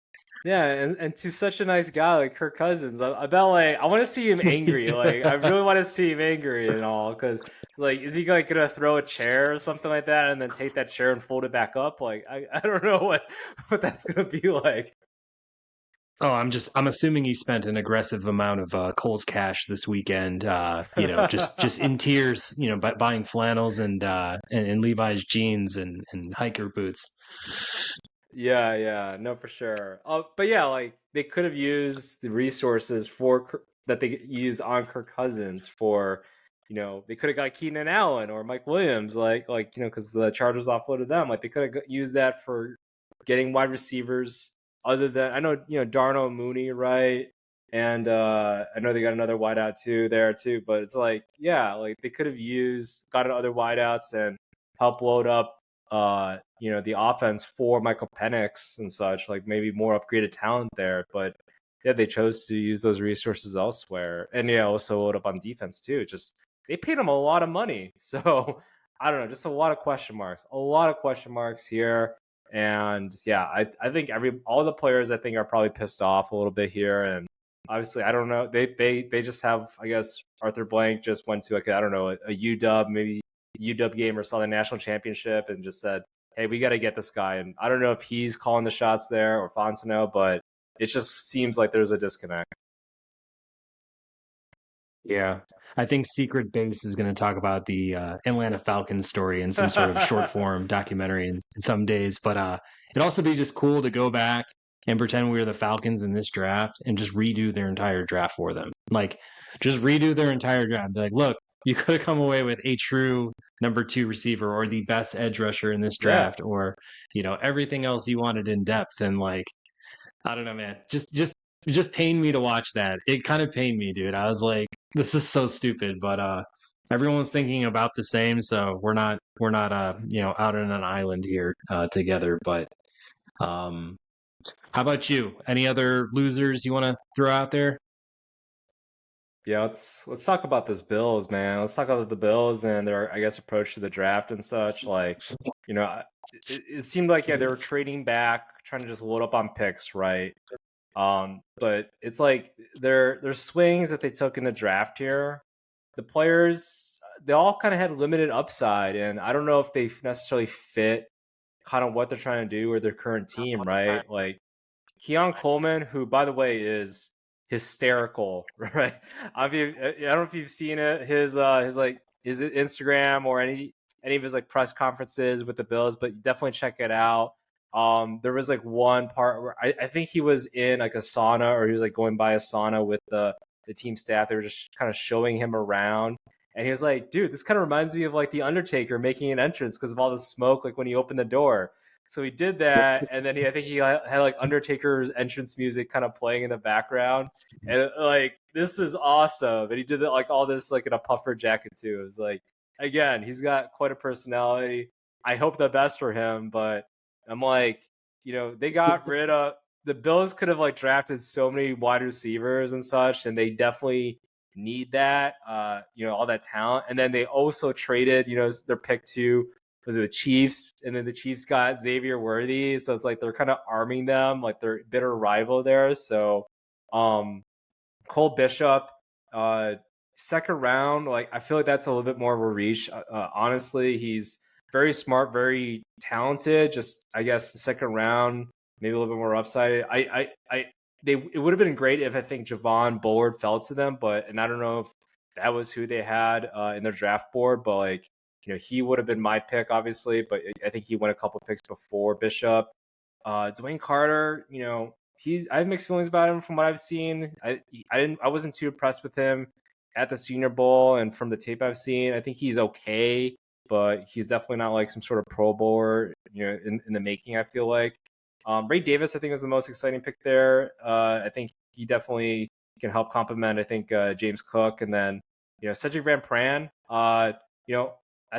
Yeah, and to such a nice guy like Kirk Cousins, I bet like I want to see him angry. Like I really want to see him angry and all, because like, is he like gonna throw a chair or something like that, and then take that chair and fold it back up? Like I don't know what that's gonna be like. Oh, I'm assuming he spent an aggressive amount of Cole's cash this weekend. Just in tears. Buying flannels and Levi's jeans and hiker boots. Yeah, no, for sure. But yeah, like they could have used the resources that they use on Kirk Cousins for, they could have got Keenan Allen or Mike Williams, because the Chargers offloaded them. Like they could have used that for getting wide receivers. Other than I know, Darnell Mooney, right? And I know they got another wideout there too. But it's like, yeah, like they could have gotten other wideouts and help load up the offense for Michael Penix and such, like maybe more upgraded talent there. But yeah, they chose to use those resources elsewhere. And yeah, also load up on defense too. Just they paid him a lot of money. So I don't know, just a lot of question marks. A lot of question marks here. And yeah, I think all the players I think are probably pissed off a little bit here. And obviously I don't know. They just have, I guess Arthur Blank just went to like I don't know, a UW, maybe UW game or saw the national championship and just said, hey, we got to get this guy. And I don't know if he's calling the shots there or Fontenot, but it just seems like there's a disconnect. Yeah, I think Secret Base is going to talk about the Atlanta Falcons story in some sort of short form documentary in some days. But it'd also be just cool to go back and pretend we were the Falcons in this draft and just redo their entire draft for them. Like, just redo their entire draft. Be like, look, you could have come away with a true number 2 receiver or the best edge rusher in this draft, or everything else you wanted in depth. And like, I don't know, man, just pained me to watch that. It kind of pained me, dude. I was like, this is so stupid, but everyone's thinking about the same, so we're not out on an island here together. But how about you? Any other losers you want to throw out there? Yeah, let's talk about this Bills, man. Let's talk about the Bills and their, I guess, approach to the draft and such. Like, it seemed like they were trading back, trying to just load up on picks, right? But it's like their swings that they took in the draft here, the players, they all kind of had limited upside, and I don't know if they necessarily fit kind of what they're trying to do with their current team, right? Like Keon Coleman, who by the way is hysterical, right? I don't know if you've seen it, his Instagram or any of his like press conferences with the Bills, but definitely check it out. There was like one part where I think he was in like a sauna, or he was like going by a sauna with the team staff. They were just kind of showing him around. And he was like, dude, this kind of reminds me of like The Undertaker making an entrance because of all the smoke, like when he opened the door. So he did that. And then I think he had like Undertaker's entrance music kind of playing in the background. And like, this is awesome. And he did it like all this like in a puffer jacket too. It was like, again, he's got quite a personality. I hope the best for him, but I'm like, they got rid of the Bills could have like drafted so many wide receivers and such, and they definitely need that, all that talent. And then they also traded, their pick to, was it the Chiefs? And then the Chiefs got Xavier Worthy. So it's like they're kind of arming them, like their bitter rival there. So Cole Bishop, second round, like I feel like that's a little bit more of a reach. Honestly, he's very smart, very talented. Just I guess the second round, maybe a little bit more upside. it would have been great if I think Javon Bullard fell to them, and I don't know if that was who they had in their draft board, but like, he would have been my pick, obviously, but I think he went a couple picks before Bishop. Dwayne Carter, I have mixed feelings about him from what I've seen. I wasn't too impressed with him at the Senior Bowl, and from the tape I've seen, I think he's okay, but he's definitely not like some sort of Pro Bowler, in the making, I feel like. Ray Davis, I think, was the most exciting pick there. I think he definitely can help complement, I think, James Cook, and then Cedric Van Pran. I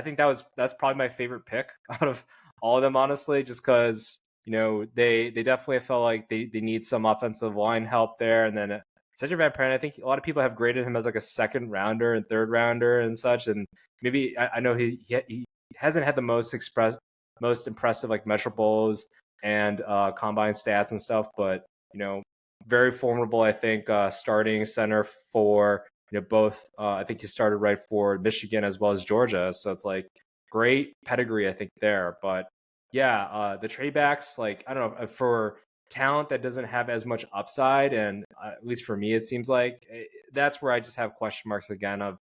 think that's probably my favorite pick out of all of them, honestly, just because they definitely felt like they need some offensive line help there, and then Cedric Van Pran, I think a lot of people have graded him as like a second rounder and third rounder and such, and maybe I know he hasn't had the most impressive like Metro Bowls and combine stats and stuff, but very formidable, I think, starting center for both. I think he started right for Michigan as well as Georgia, so it's like great pedigree, I think, there. But yeah, the trade backs, like, I don't know, for talent that doesn't have as much upside, and at least for me, it seems like that's where I just have question marks again of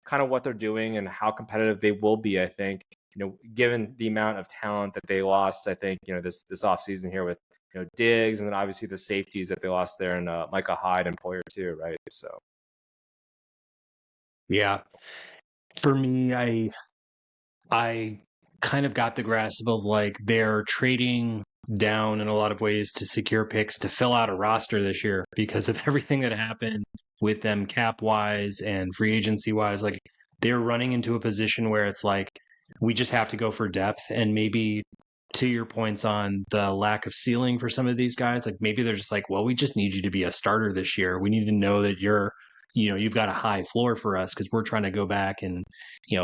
kind of what they're doing and how competitive they will be. I think given the amount of talent that they lost, I think this offseason here with Diggs, and then obviously the safeties that they lost there, and Micah Hyde and Poyer too, right? So Yeah, for me, I kind of got the grasp of like they're trading down in a lot of ways to secure picks to fill out a roster this year because of everything that happened with them cap wise and free agency wise. Like they're running into a position where it's like we just have to go for depth, and maybe to your points on the lack of ceiling for some of these guys, like maybe they're just like, well, we just need you to be a starter this year. We need to know that you've got a high floor for us because we're trying to go back and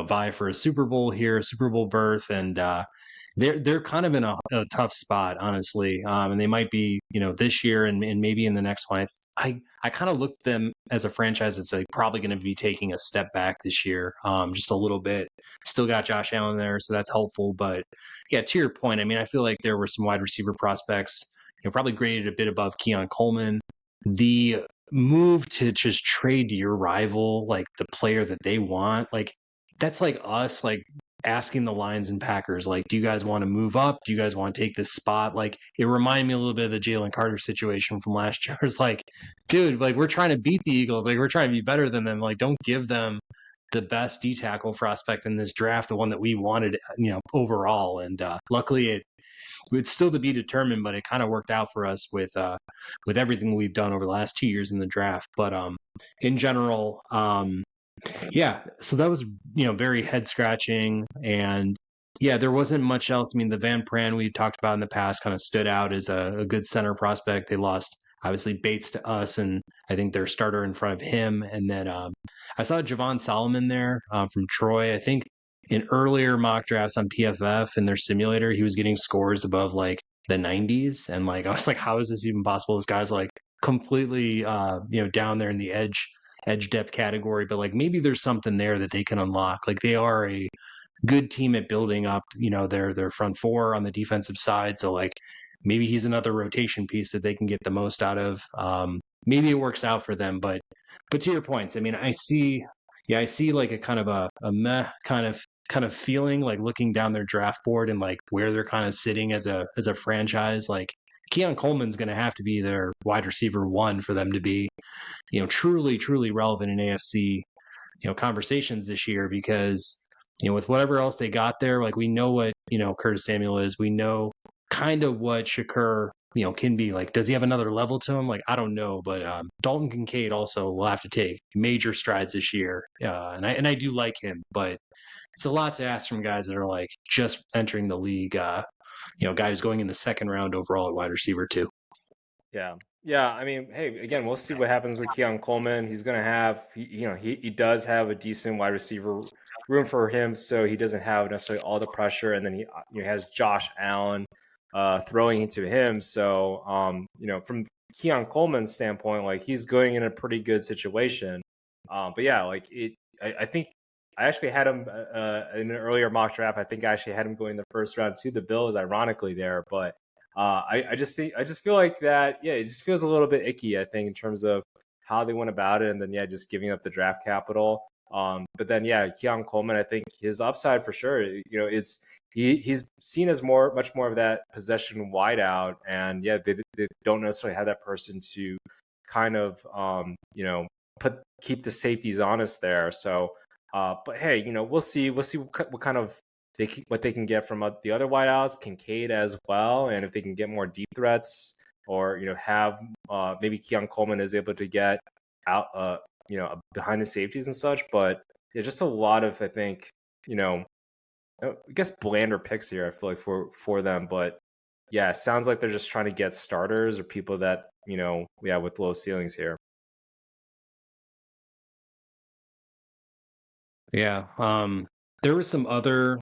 vie for a Super Bowl here, a Super Bowl berth, and they're kind of in a tough spot, honestly. And they might be this year and maybe in the next one. I kind of look at them as a franchise that's like probably going to be taking a step back this year, just a little bit. Still got Josh Allen there, so that's helpful. But yeah, to your point, I mean, I feel like there were some wide receiver prospects, probably graded a bit above Keon Coleman. The move to just trade your rival, like the player that they want, like that's like us, like asking the Lions and Packers, like, do you guys want to move up? Do you guys want to take this spot? Like, it reminded me a little bit of the Jalen Carter situation from last year. It's like, dude, like, we're trying to beat the Eagles. Like, we're trying to be better than them. Like, don't give them the best D tackle prospect in this draft, the one that we wanted, overall. And luckily, it's still to be determined, but it kind of worked out for us with everything we've done over the last 2 years in the draft. But in general, yeah, so that was very head scratching, and yeah, there wasn't much else. I mean, the Van Pran we talked about in the past kind of stood out as a good center prospect. They lost obviously Bates to us, and I think their starter in front of him. And then I saw Javon Solomon there from Troy. I think in earlier mock drafts on PFF in their simulator, he was getting scores above like the 90s, and like I was like, how is this even possible? This guy's like completely down there in the edge depth category, but like maybe there's something there that they can unlock. Like they are a good team at building up, their front four on the defensive side. So like maybe he's another rotation piece that they can get the most out of. Maybe it works out for them, but to your points, I mean, I see like a kind of a meh kind of feeling, like looking down their draft board and like where they're kind of sitting as a franchise. Like Keon Coleman's going to have to be their wide receiver one for them to be truly relevant in AFC conversations this year, because with whatever else they got there, like we know what Curtis Samuel is, we know kind of what Shakur can be. Like, does he have another level to him? Like, I don't know, but Dalton Kincaid also will have to take major strides this year, and I do like him, but it's a lot to ask from guys that are like just entering the league. Guys going in the second round overall at wide receiver too. yeah. Yeah, I mean, hey, again, we'll see what happens with Keon Coleman. He's going to have, he does have a decent wide receiver room for him, so he doesn't have necessarily all the pressure. And then he has Josh Allen throwing into him. So, from Keon Coleman's standpoint, like he's going in a pretty good situation. But yeah, like I think I actually had him in an earlier mock draft. I think I actually had him going the first round to the Bills, ironically there, but I just feel like that. Yeah, it just feels a little bit icky. I think in terms of how they went about it, and then just giving up the draft capital. But then Keon Coleman, I think his upside for sure. It's he's seen as much more of that possession wideout, and they don't necessarily have that person to kind of keep the safeties honest there. So, but hey, we'll see what kind of what they can get from the other wideouts, Kincaid as well, and if they can get more deep threats, or have maybe Keon Coleman is able to get out, behind the safeties and such. But just a lot of, I think, I guess blander picks here. I feel like for them, but it sounds like they're just trying to get starters or people that with low ceilings here. Yeah. There were some other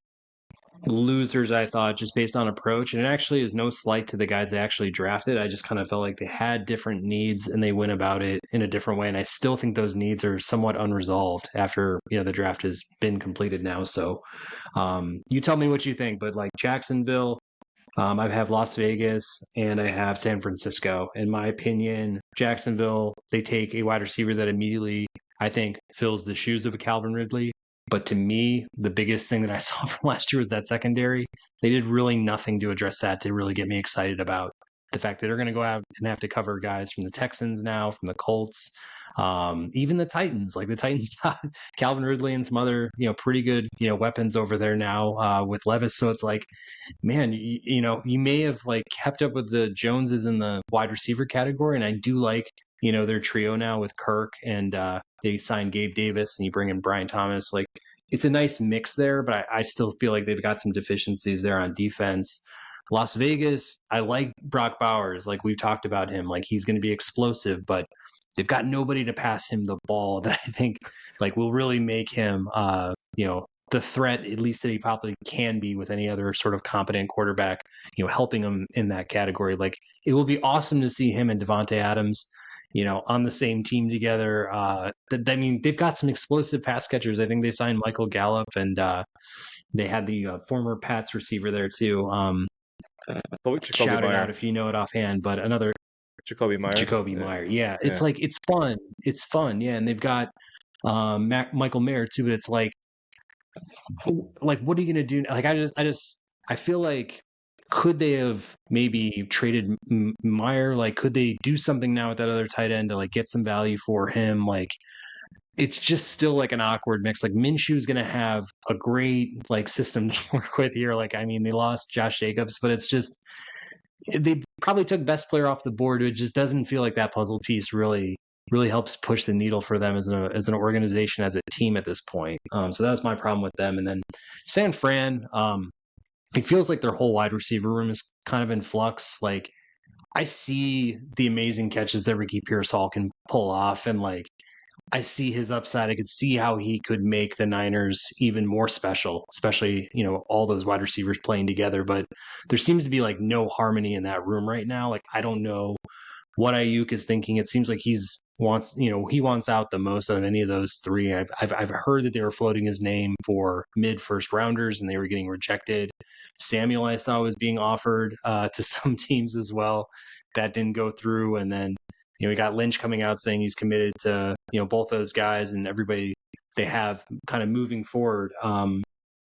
losers, I thought, just based on approach, and it actually is no slight to the guys they actually drafted. I just kind of felt like they had different needs and they went about it in a different way, and I still think those needs are somewhat unresolved after the draft has been completed now. So you tell me what you think, but like Jacksonville, I have Las Vegas and I have San Francisco. In my opinion, Jacksonville, they take a wide receiver that immediately, I think, fills the shoes of a Calvin Ridley. But to me, the biggest thing that I saw from last year was that secondary. They did really nothing to address that to really get me excited about the fact that they're going to go out and have to cover guys from the Texans now, from the Colts, even the Titans. Like the Titans got Calvin Ridley and some other, pretty good, weapons over there now with Levis. So it's like, man, you may have like kept up with the Joneses in the wide receiver category, and I do like their trio now with Kirk and they signed Gabe Davis and you bring in Brian Thomas. Like it's a nice mix there, but I still feel like they've got some deficiencies there on defense. Las Vegas, I like Brock Bowers. Like we've talked about him, like he's going to be explosive, but they've got nobody to pass him the ball that I think like will really make him, the threat, at least that he probably can be with any other sort of competent quarterback, helping him in that category. Like it will be awesome to see him and Devontae Adams, on the same team together. I mean, they've got some explosive pass catchers. I think they signed Michael Gallup, and they had the former Pats receiver there too. Shout it out if you know it offhand. But another Jacoby Meyer. Yeah, it's like it's fun. It's fun. Yeah, and they've got Michael Mayer too. But it's like what are you gonna do? Like I feel like could they have maybe traded Meyer? Like could they do something now with that other tight end to like get some value for him? Like it's just still like an awkward mix. Like Minshew's gonna have a great like system to work with here. Like I mean they lost Josh Jacobs, but it's just they probably took best player off the board. It just doesn't feel like that puzzle piece really helps push the needle for them as an organization, as a team at this point. So that was my problem with them. And then San Fran, it feels like their whole wide receiver room is kind of in flux. Like I see the amazing catches that Ricky Pearsall can pull off, and like I see his upside. I could see how he could make the Niners even more special, especially, all those wide receivers playing together. But there seems to be like no harmony in that room right now. Like I don't know what Ayuk is thinking. It seems like he wants out the most out of any of those three. I've heard that they were floating his name for mid first rounders and they were getting rejected. Samuel I saw was being offered to some teams as well. That didn't go through. And then we got Lynch coming out saying he's committed to both those guys and everybody they have kind of moving forward.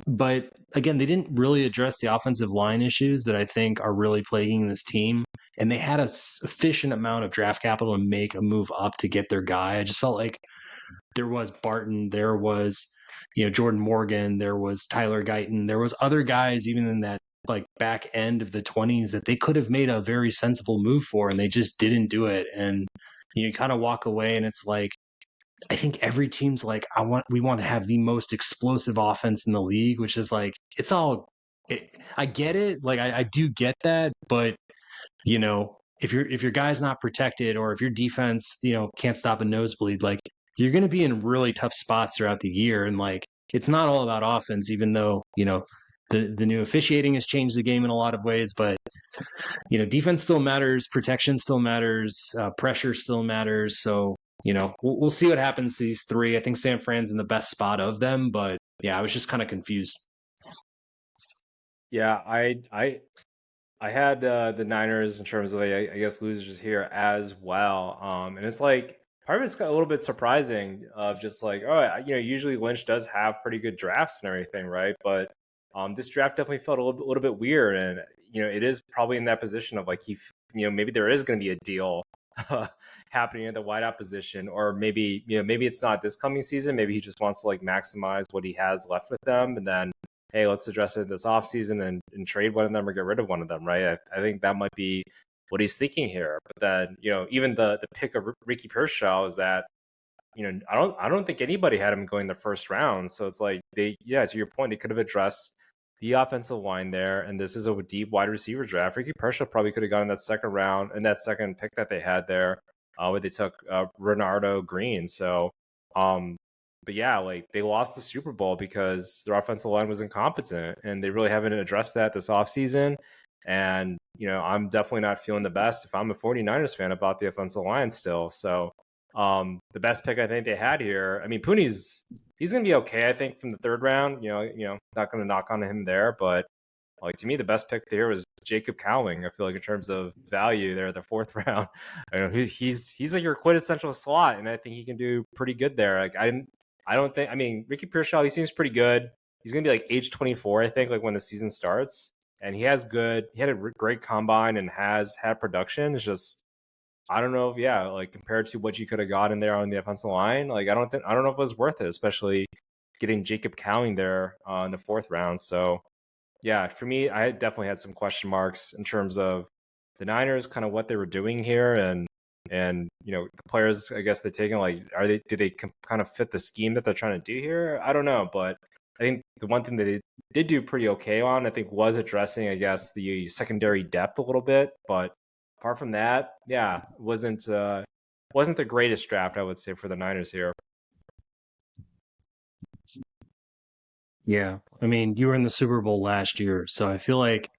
But again, they didn't really address the offensive line issues that I think are really plaguing this team. And they had a sufficient amount of draft capital to make a move up to get their guy. I just felt like there was Barton, there was, Jordan Morgan, there was Tyler Guyton, there was other guys even in that like back end of the 20s that they could have made a very sensible move for, and they just didn't do it. And you kind of walk away and it's like, I think every team's like, we want to have the most explosive offense in the league, which is like, I get it. Like I do get that, but if your guy's not protected or if your defense, can't stop a nosebleed, like you're going to be in really tough spots throughout the year. And like, it's not all about offense, even though, the new officiating has changed the game in a lot of ways, but defense still matters, protection still matters, pressure still matters. So, we'll see what happens to these three. I think San Fran's in the best spot of them, but yeah, I was just kind of confused. Yeah, I had the Niners in terms of I guess losers here as well. And it's like part of it's a little bit surprising of just like, oh, usually Lynch does have pretty good drafts and everything, right? But this draft definitely felt a little bit weird, and it is probably in that position of like maybe there is going to be a deal happening at the wideout position, or maybe maybe it's not this coming season. Maybe he just wants to like maximize what he has left with them, and then hey, let's address it this offseason and trade one of them or get rid of one of them, right? I think that might be what he's thinking here. But then, even the pick of Ricky Pershaw is that, I don't think anybody had him going the first round. So it's like to your point, they could have addressed the offensive line there. And this is a deep wide receiver draft. Ricky Pershaw probably could have gone in that second round and that second pick that they had there, where they took Renardo Green. So, but yeah, like they lost the Super Bowl because their offensive line was incompetent, and they really haven't addressed that this offseason. And, I'm definitely not feeling the best if I'm a 49ers fan about the offensive line still. So, the best pick I think they had here, I mean, he's going to be okay, I think, from the third round. Not going to knock on him there, but like to me, the best pick here was Jacob Cowling. I feel like in terms of value there, the fourth round, I know he's like your quintessential slot, and I think he can do pretty good there. Like I don't think. I mean, Ricky Pearsall, he seems pretty good. He's gonna be like age 24, I think, like when the season starts, and he had a great combine and has had production. It's just I don't know if like compared to what you could have got in there on the offensive line, like I don't know if it was worth it, especially getting Jacob Cowling there in the fourth round. So yeah, for me, I definitely had some question marks in terms of the Niners, kind of what they were doing here, and the players, I guess they're taking like, do they kind of fit the scheme that they're trying to do here? I don't know, but I think the one thing that they did do pretty okay on, I think, was addressing, I guess, the secondary depth a little bit. But apart from that, yeah, wasn't the greatest draft, I would say, for the Niners here. Yeah. I mean, you were in the Super Bowl last year, so I feel like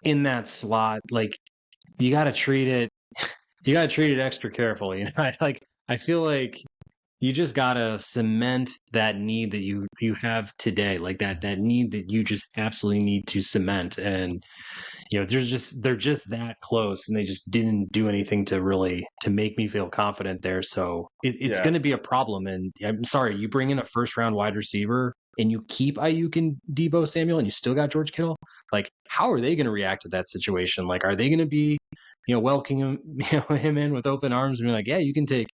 in that slot, like you got to treat it extra carefully. I feel like you just gotta cement that need that you have today, like that need that you just absolutely need to cement. And they're just that close, and they just didn't do anything to make me feel confident there. So it's going to be a problem. And I'm sorry, you bring in a first round wide receiver and you keep Ayuk and Debo Samuel, and you still got George Kittle. Like, how are they going to react to that situation? Like, are they going to be welcoming him in with open arms and be like, yeah, you can take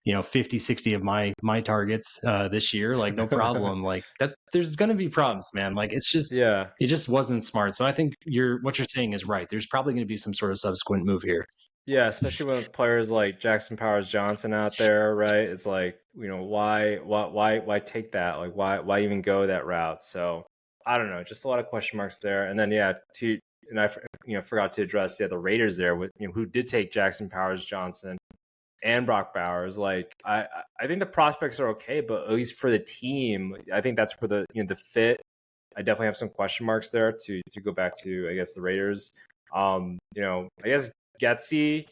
50, 60 of my targets this year, like no problem. Like there's going to be problems, man. Like it just wasn't smart. So I think what you're saying is right. There's probably going to be some sort of subsequent move here. Yeah, especially with players like Jackson Powers Johnson out there, right? It's like, why take that? Like, why even go that route? So I don't know, just a lot of question marks there. And then I forgot to address the Raiders there with who did take Jackson Powers Johnson and Brock Bowers. Like I think the prospects are okay, but at least for the team, I think that's for the the fit. I definitely have some question marks there to go back to, I guess, the Raiders. I guess Getsy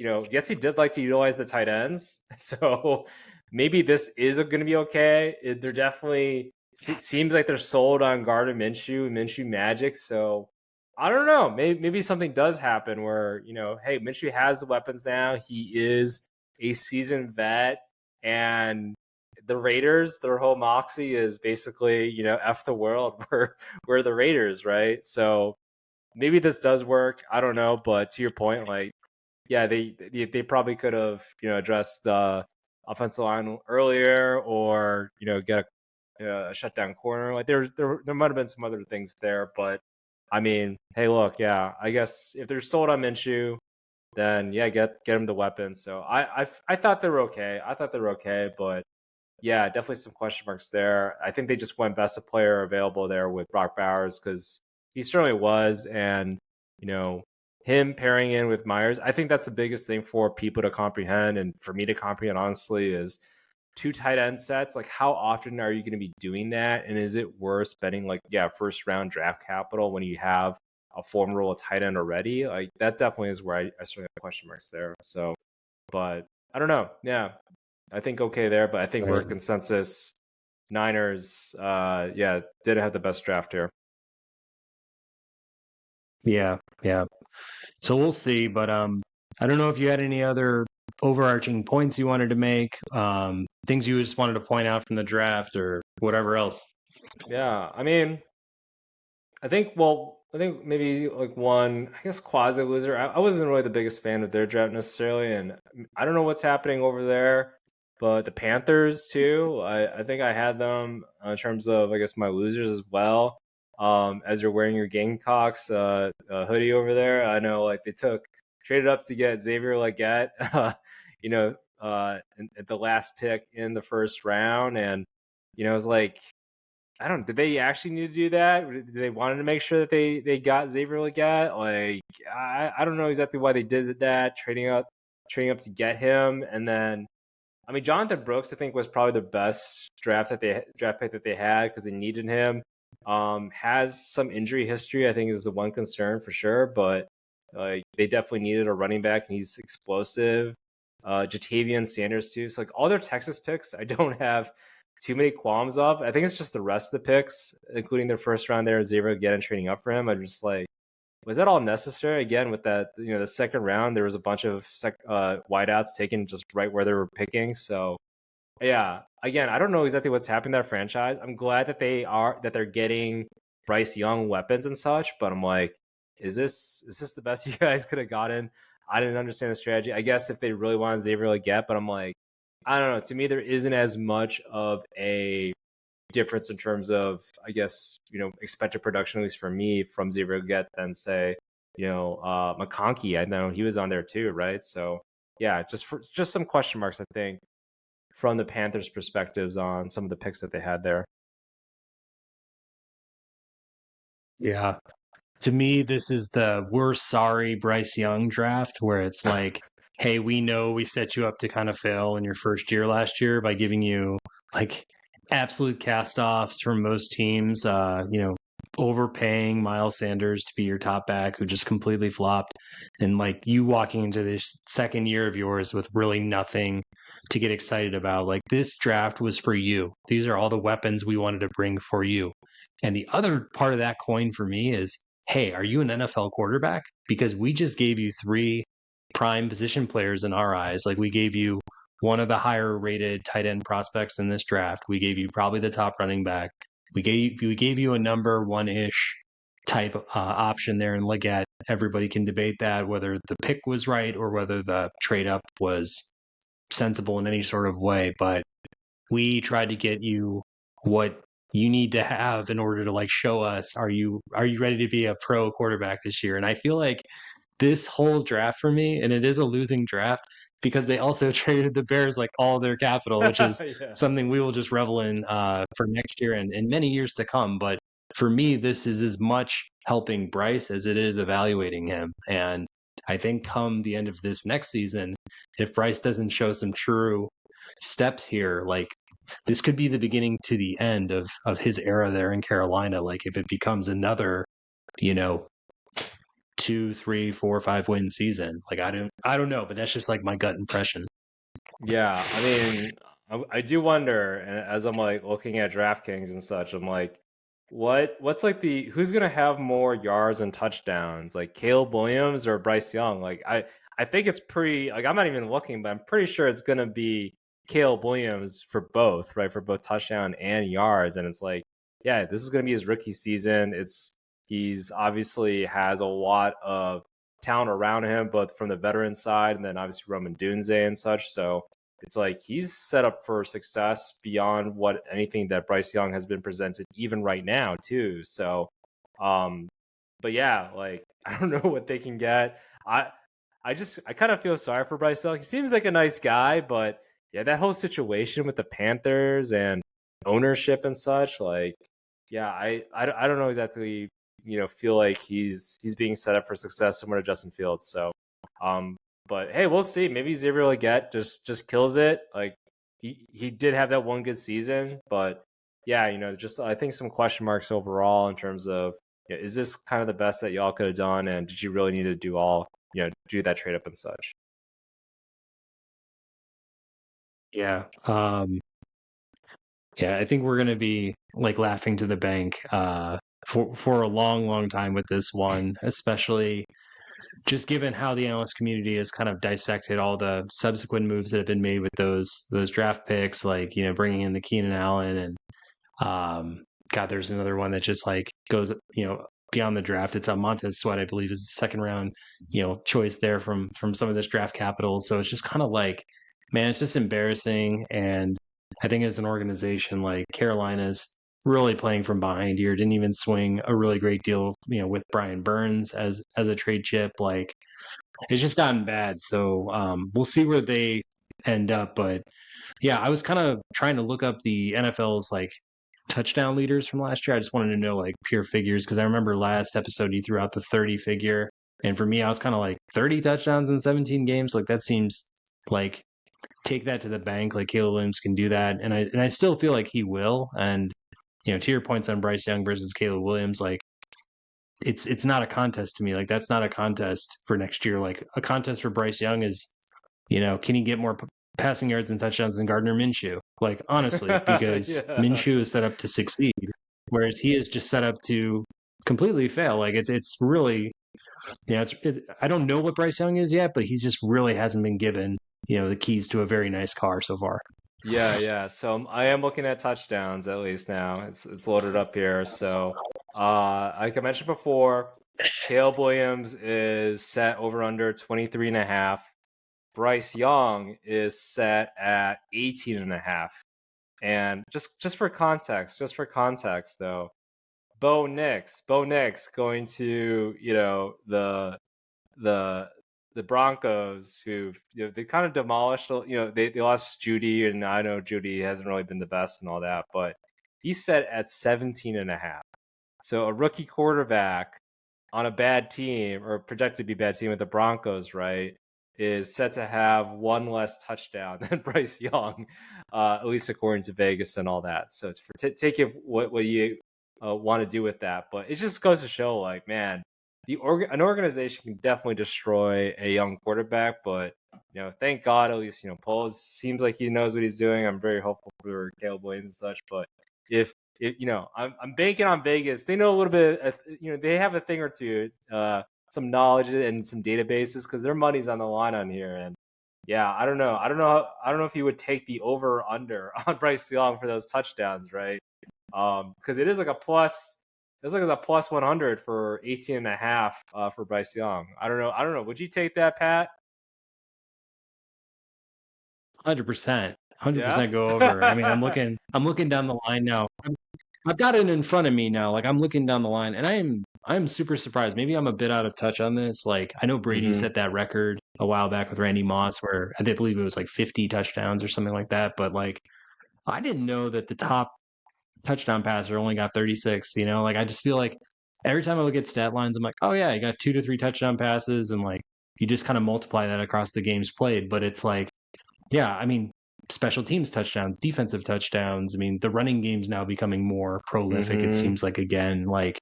did like to utilize the tight ends, so maybe this is going to be okay. They're definitely seems like they're sold on Gardner Minshew magic. So I don't know. Maybe something does happen where hey, Minshew has the weapons now. He is a seasoned vet, and the Raiders, their whole moxie is basically F the world. We're the Raiders, right? So maybe this does work. I don't know, but to your point, like yeah, they probably could have addressed the offensive line earlier, or get a shutdown corner. Like there might have been some other things there, but I mean, hey, look, yeah, I guess if they're sold on Minshew, then yeah, get them the weapons. So I thought they were okay. But yeah, definitely some question marks there. I think they just went best of player available there with Brock Bowers because he certainly was, and him pairing in with Myers, I think that's the biggest thing for people to comprehend, and for me to comprehend, honestly, is two tight end sets. Like, how often are you going to be doing that? And is it worth spending first round draft capital when you have a formidable tight end already? Like, that definitely is where I certainly have question marks there. So, but I don't know. Yeah, I think okay there, but I think we're consensus. Niners, didn't have the best draft here. Yeah, Yeah. So we'll see, but I don't know if you had any other overarching points you wanted to make, things you just wanted to point out from the draft or whatever else. Yeah, I mean, I think maybe like one, I guess quasi loser. I wasn't really the biggest fan of their draft necessarily, and I don't know what's happening over there. But the Panthers too, I think I had them in terms of I guess my losers as well. As you're wearing your Gamecocks hoodie over there, I know like they traded up to get Xavier Legette, you know, at the last pick in the first round, and it was like I don't. Did they actually need to do that? Did they wanted to make sure that they got Xavier Legette? Like I don't know exactly why they did that, trading up to get him, and then I mean Jonathan Brooks I think was probably the best draft pick that they had because they needed him. Has some injury history I think is the one concern for sure, but they definitely needed a running back and he's explosive. Jatavian Sanders too. So like all their Texas picks, I don't have too many qualms of. I think it's just the rest of the picks, including their first round there, Xavier again and trading up for him. I'm just like, was that all necessary? Again, with that, the second round, there was a bunch of wideouts taken just right where they were picking. So yeah, again, I don't know exactly what's happening to that franchise. I'm glad that they're getting Bryce Young weapons and such, but I'm like, is this the best you guys could have gotten? I didn't understand the strategy. I guess if they really wanted Xavier Legette, but I'm like, I don't know. To me, there isn't as much of a difference in terms of, I guess, expected production, at least for me, from Xavier Legette than say, McConkey. I know he was on there too, right? So yeah, just some question marks, I think, from the Panthers' perspectives on some of the picks that they had there. Yeah. To me, this is the we're sorry Bryce Young draft where it's like, hey, we know we set you up to kind of fail in your first year last year by giving you like absolute cast offs from most teams, overpaying Miles Sanders to be your top back who just completely flopped. And like you walking into this second year of yours with really nothing to get excited about. Like this draft was for you. These are all the weapons we wanted to bring for you. And the other part of that coin for me is, hey, are you an NFL quarterback? Because we just gave you three prime position players in our eyes. Like we gave you one of the higher rated tight end prospects in this draft. We gave you probably the top running back. We gave you a number one ish type option there in Leggett. Everybody can debate that whether the pick was right or whether the trade up was sensible in any sort of way. But we tried to get you what you need to have in order to like show us are you ready to be a pro quarterback this year. And I feel like this whole draft for me, and it is a losing draft because they also traded the Bears like all their capital, which is Yeah. something we will just revel in for next year and many years to come. But for me, this is as much helping Bryce as it is evaluating him. And I think come the end of this next season, if Bryce doesn't show some true steps here, like this could be the beginning to the end of his era there in Carolina. Like if it becomes another, you know, 2, 3, 4, 5 win season. Like I don't know, but that's just like my gut impression. Yeah, I mean, I do wonder, and as I'm like looking at DraftKings and such, I'm like, what's like who's gonna have more yards and touchdowns, like Caleb Williams or Bryce Young? Like I think it's pretty like I'm not even looking, but I'm pretty sure it's gonna be Caleb Williams for both, right? For both touchdown and yards, and it's like, yeah, this is gonna be his rookie season. He's obviously has a lot of talent around him, both from the veteran side and then obviously Roman Dunze and such. So it's like he's set up for success beyond what anything that Bryce Young has been presented, even right now, too. So, um, but yeah, like I don't know what they can get. I I kind of feel sorry for Bryce Young. He seems like a nice guy, but yeah, that whole situation with the Panthers and ownership and such, like, yeah, I don't know exactly, feel like he's being set up for success similar to Justin Fields. So, um, but hey, we'll see. Maybe Xavier Legette just kills it. Like he did have that one good season, but yeah, just I think some question marks overall in terms of, is this kind of the best that y'all could have done, and did you really need to do that trade up and such? Yeah. Yeah, I think we're gonna be like laughing to the bank for a long time with this one, especially just given how the analyst community has kind of dissected all the subsequent moves that have been made with those draft picks, like bringing in the Keenan Allen and God, there's another one that just like goes beyond the draft. It's Montez Sweat, I believe, is the second round choice there from some of this draft capital. So it's just kind of like, man, it's just embarrassing. And I think as an organization, like Carolina's really playing from behind here. Didn't even swing a really great deal, with Brian Burns as a trade chip. Like it's just gotten bad. So we'll see where they end up. But yeah, I was kind of trying to look up the NFL's like touchdown leaders from last year. I just wanted to know like pure figures because I remember last episode you threw out the 30 figure. And for me, I was kind of like 30 touchdowns in 17 games. Like that seems like take that to the bank. Like Caleb Williams can do that. And I still feel like he will. And to your points on Bryce Young versus Caleb Williams, like it's not a contest to me. Like that's not a contest for next year. Like a contest for Bryce Young is, can he get more passing yards and touchdowns than Gardner Minshew? Like honestly, because Yeah. Minshew is set up to succeed, whereas he is just set up to completely fail. Like it's really, I don't know what Bryce Young is yet, but he's just really hasn't been given the keys to a very nice car so far. Yeah. So I am looking at touchdowns at least now. It's loaded up here. So like I mentioned before, Caleb Williams is set over under 23.5. Bryce Young is set at 18.5. And just for context though, Bo Nix going to, the Broncos, who they kind of demolished. They lost Judy, and I know Judy hasn't really been the best and all that, but he's set at 17.5. So a rookie quarterback on a bad team, or projected to be bad team with the Broncos, right, is set to have one less touchdown than Bryce Young, at least according to Vegas and all that. So it's for take it what you want to do with that, but it just goes to show, like, man, an organization can definitely destroy a young quarterback, but thank God at least Paul seems like he knows what he's doing. I'm very hopeful for Caleb Williams and such, but if I'm banking on Vegas. They know a little bit. They have a thing or two, some knowledge and some databases because their money's on the line on here. And yeah, I don't know if you would take the over or under on Bryce Young for those touchdowns, right? Because it is like a plus. It's like a plus 100 for 18.5 for Bryce Young. I don't know. Would you take that, Pat? 100%, Yeah. 100% go over. I mean, I'm looking down the line now. I've got it in front of me now. Like I'm looking down the line, and I'm super surprised. Maybe I'm a bit out of touch on this. Like I know Brady set that record a while back with Randy Moss, where I believe it was like 50 touchdowns or something like that. But like I didn't know that the top touchdown passer only got 36. Like I just feel like every time I look at stat lines, I'm like, oh yeah, he got 2 to 3 touchdown passes, and like you just kind of multiply that across the games played. But it's like, yeah, I mean, special teams touchdowns, defensive touchdowns. I mean, the running game's now becoming more prolific. It seems like, again, like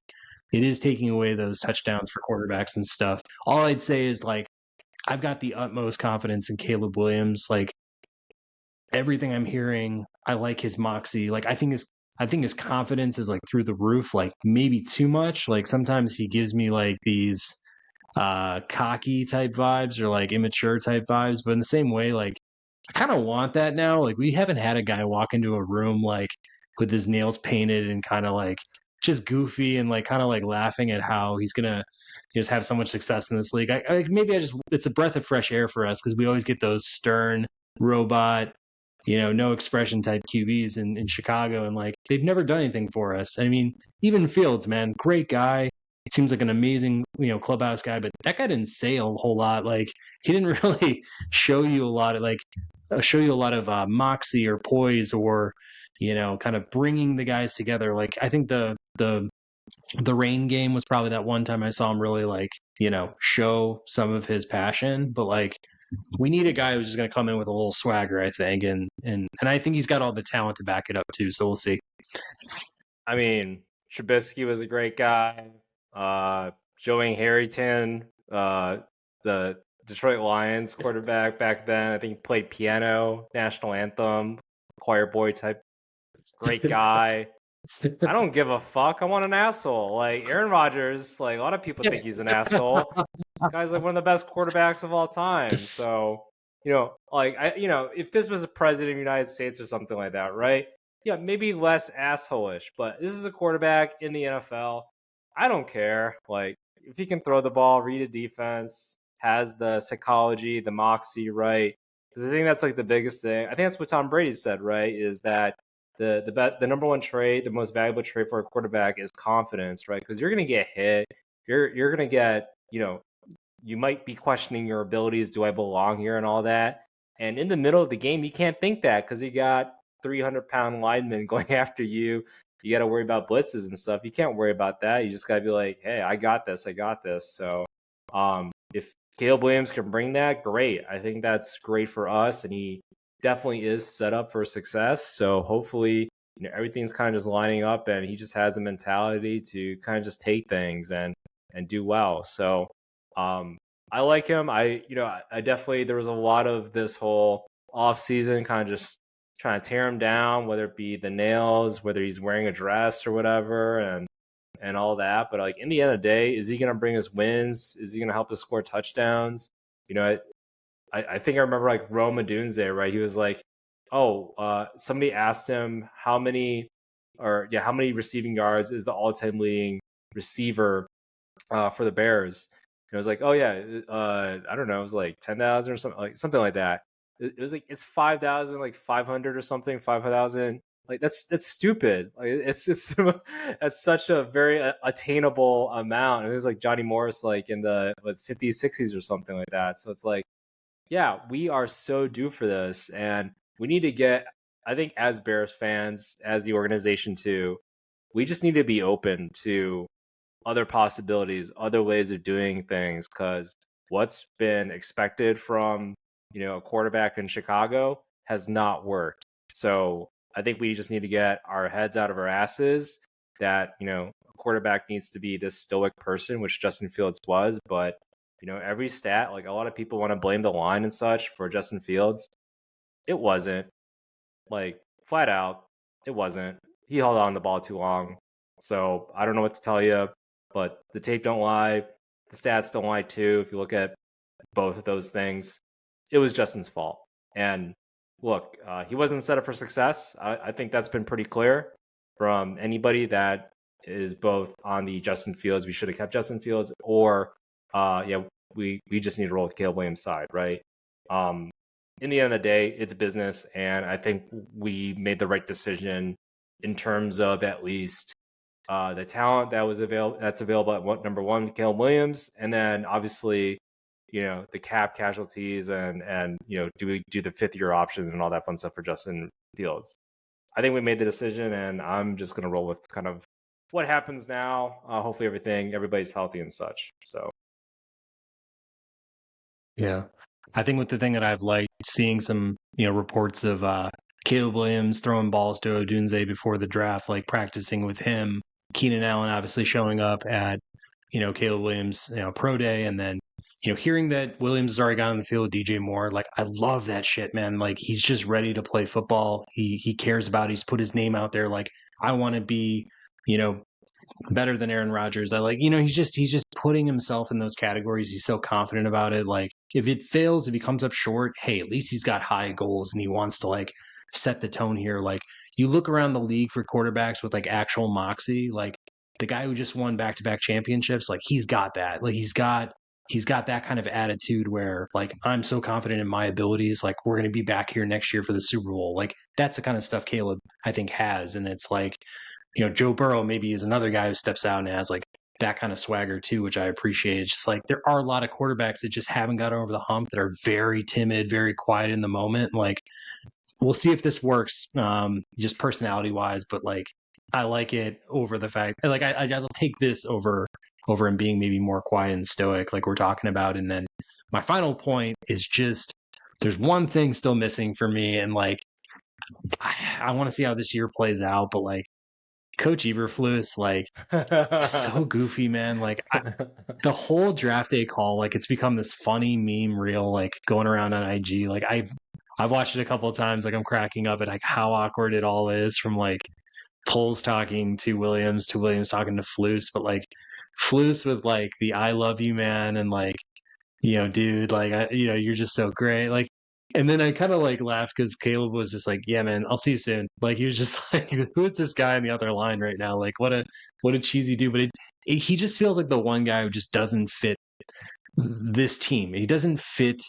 it is taking away those touchdowns for quarterbacks and stuff. All I'd say is like I've got the utmost confidence in Caleb Williams. Like everything I'm hearing, I like his moxie. Like I think his confidence is like through the roof, like maybe too much. Like sometimes he gives me like these cocky type vibes or like immature type vibes, but in the same way, like I kind of want that now. Like we haven't had a guy walk into a room like with his nails painted and kind of like just goofy and like kind of like laughing at how he's gonna just have so much success in this league. Maybe it's a breath of fresh air for us because we always get those stern robot, no expression type QBs in Chicago, and like they've never done anything for us. I mean, even Fields, man, great guy. Seems like an amazing, clubhouse guy, but that guy didn't say a whole lot. Like he didn't really show you a lot of moxie or poise or kind of bringing the guys together. Like I think the rain game was probably that one time I saw him really like show some of his passion. But like we need a guy who's just going to come in with a little swagger, I think, and I think he's got all the talent to back it up too. So we'll see. I mean, Trubisky was a great guy. Joey Harrington, the Detroit Lions quarterback back then, I think he played piano, national anthem, choir boy type. Great guy. I don't give a fuck. I want an asshole. Like Aaron Rodgers, like a lot of people think he's an asshole. Guy's like one of the best quarterbacks of all time. So, like if this was a president of the United States or something like that, right? Yeah, maybe less assholish, but this is a quarterback in the NFL. I don't care. Like if he can throw the ball, read a defense, has the psychology, the moxie, right? Because I think that's like the biggest thing. I think that's what Tom Brady said, right? Is that the number one trait, the most valuable trait for a quarterback is confidence, right? Because you're gonna get hit. You're gonna get, you might be questioning your abilities. Do I belong here and all that? And in the middle of the game, you can't think that because you got 300-pound linemen going after you. You got to worry about blitzes and stuff. You can't worry about that. You just got to be like, hey, I got this. I got this. So if Caleb Williams can bring that, great. I think that's great for us. And he definitely is set up for success. So hopefully, everything's kind of just lining up and he just has the mentality to kind of just take things and do well. So I like him. I definitely, there was a lot of this whole off season kind of just trying to tear him down, whether it be the nails, whether he's wearing a dress or whatever, and all that. But like in the end of the day, is he going to bring us wins? Is he going to help us score touchdowns? I think I remember like Rome Odunze, right? He was like, somebody asked him how many receiving yards is the all-time leading receiver for the Bears. And I was like, oh yeah, I don't know, it was like 10,000 or something like that. It was like it's 5,000, like 500 or something, 5,000. Like that's stupid. Like it's that's such a very attainable amount. And it was like Johnny Morris, like in the 50s, 60s or something like that. So it's like, yeah, we are so due for this, and we need to get. I think as Bears fans, as the organization too, we just need to be open to other possibilities, other ways of doing things, because what's been expected from a quarterback in Chicago has not worked. So I think we just need to get our heads out of our asses that a quarterback needs to be this stoic person, which Justin Fields was. But every stat, like a lot of people want to blame the line and such for Justin Fields. It wasn't, like, flat out, it wasn't. He held on the ball too long. So I don't know what to tell you, but the tape don't lie. The stats don't lie too. If you look at both of those things, it was Justin's fault. And look, he wasn't set up for success. I think that's been pretty clear from anybody that is both on the Justin Fields, we should have kept Justin Fields, or we just need to roll with Caleb Williams' side, right? In the end of the day, it's business, and I think we made the right decision in terms of at least the talent that's available at number one, Caleb Williams, and then obviously, the cap casualties and do we do the 5th-year option and all that fun stuff for Justin Fields. I think we made the decision, and I'm just going to roll with kind of what happens now. Hopefully everybody's healthy and such. So. Yeah. I think with the thing that I've liked seeing some, reports of Caleb Williams throwing balls to Odunze before the draft, like practicing with him, Keenan Allen obviously showing up at, Caleb Williams, pro day, and then, hearing that Williams has already gotten in the field with DJ Moore, like I love that shit, man. Like he's just ready to play football. He cares about it. He's put his name out there. Like I want to be, better than Aaron Rodgers. I like, he's just putting himself in those categories. He's so confident about it. Like if it fails, if he comes up short, hey, at least he's got high goals and he wants to like set the tone here. Like you look around the league for quarterbacks with like actual moxie, like the guy who just won back-to-back championships, like he's got that. Like he's got that kind of attitude where like I'm so confident in my abilities, like we're going to be back here next year for the Super Bowl. Like that's the kind of stuff Caleb I think has, and it's like Joe Burrow maybe is another guy who steps out and has like that kind of swagger too, which I appreciate. It's just like there are a lot of quarterbacks that just haven't got over the hump, that are very timid, very quiet in the moment. Like we'll see if this works, just personality wise, but like I like it over the fact like I'll take this over him being maybe more quiet and stoic like we're talking about. And then my final point is just there's one thing still missing for me, and like I want to see how this year plays out, but like Coach Eberflus, like so goofy, man. Like the whole draft day call, like it's become this funny meme reel, like going around on IG. Like I've watched it a couple of times. Like I'm cracking up at like how awkward it all is from like Poles talking to Williams talking to Flus, but like Flus with like the "I love you, man," and like, dude, like you're just so great, like. And then I kind of like laughed because Caleb was just like, "Yeah, man, I'll see you soon." Like he was just like, "Who is this guy on the other line right now?" Like what a cheesy dude. But he just feels like the one guy who just doesn't fit this team. He doesn't fit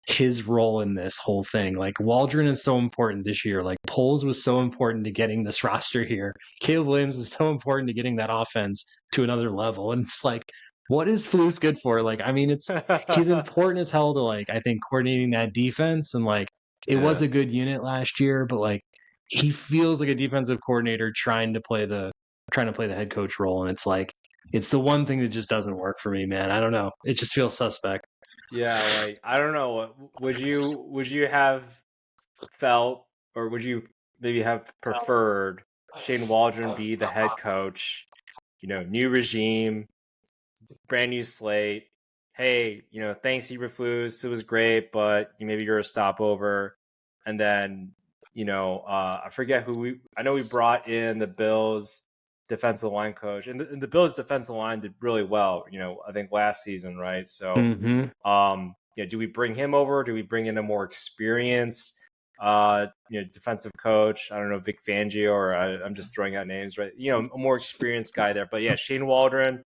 his role in this whole thing. Like Waldron is so important this year. Like Poles was so important to getting this roster here. Caleb Williams is so important to getting that offense to another level. And it's like, what is Flus good for? Like, I mean, he's important as hell to like, I think coordinating that defense, and like it was Yeah. a good unit last year, but like he feels like a defensive coordinator trying to play the head coach role. And it's like it's the one thing that just doesn't work for me, man. I don't know. It just feels suspect. Yeah, like I don't know. Would you have felt, or would you maybe have preferred Shane Waldron be the head coach? New regime, brand new slate. Hey, thanks Eberflus, it was great, but maybe you're a stopover. And then, I forget I know we brought in the Bills defensive line coach, and the Bills defensive line did really well, I think last season, right? So, Mm-hmm. do we bring him over? Do we bring in a more experienced, defensive coach? I don't know, Vic Fangio, or I'm just throwing out names, right? A more experienced guy there. But yeah, Shane Waldron,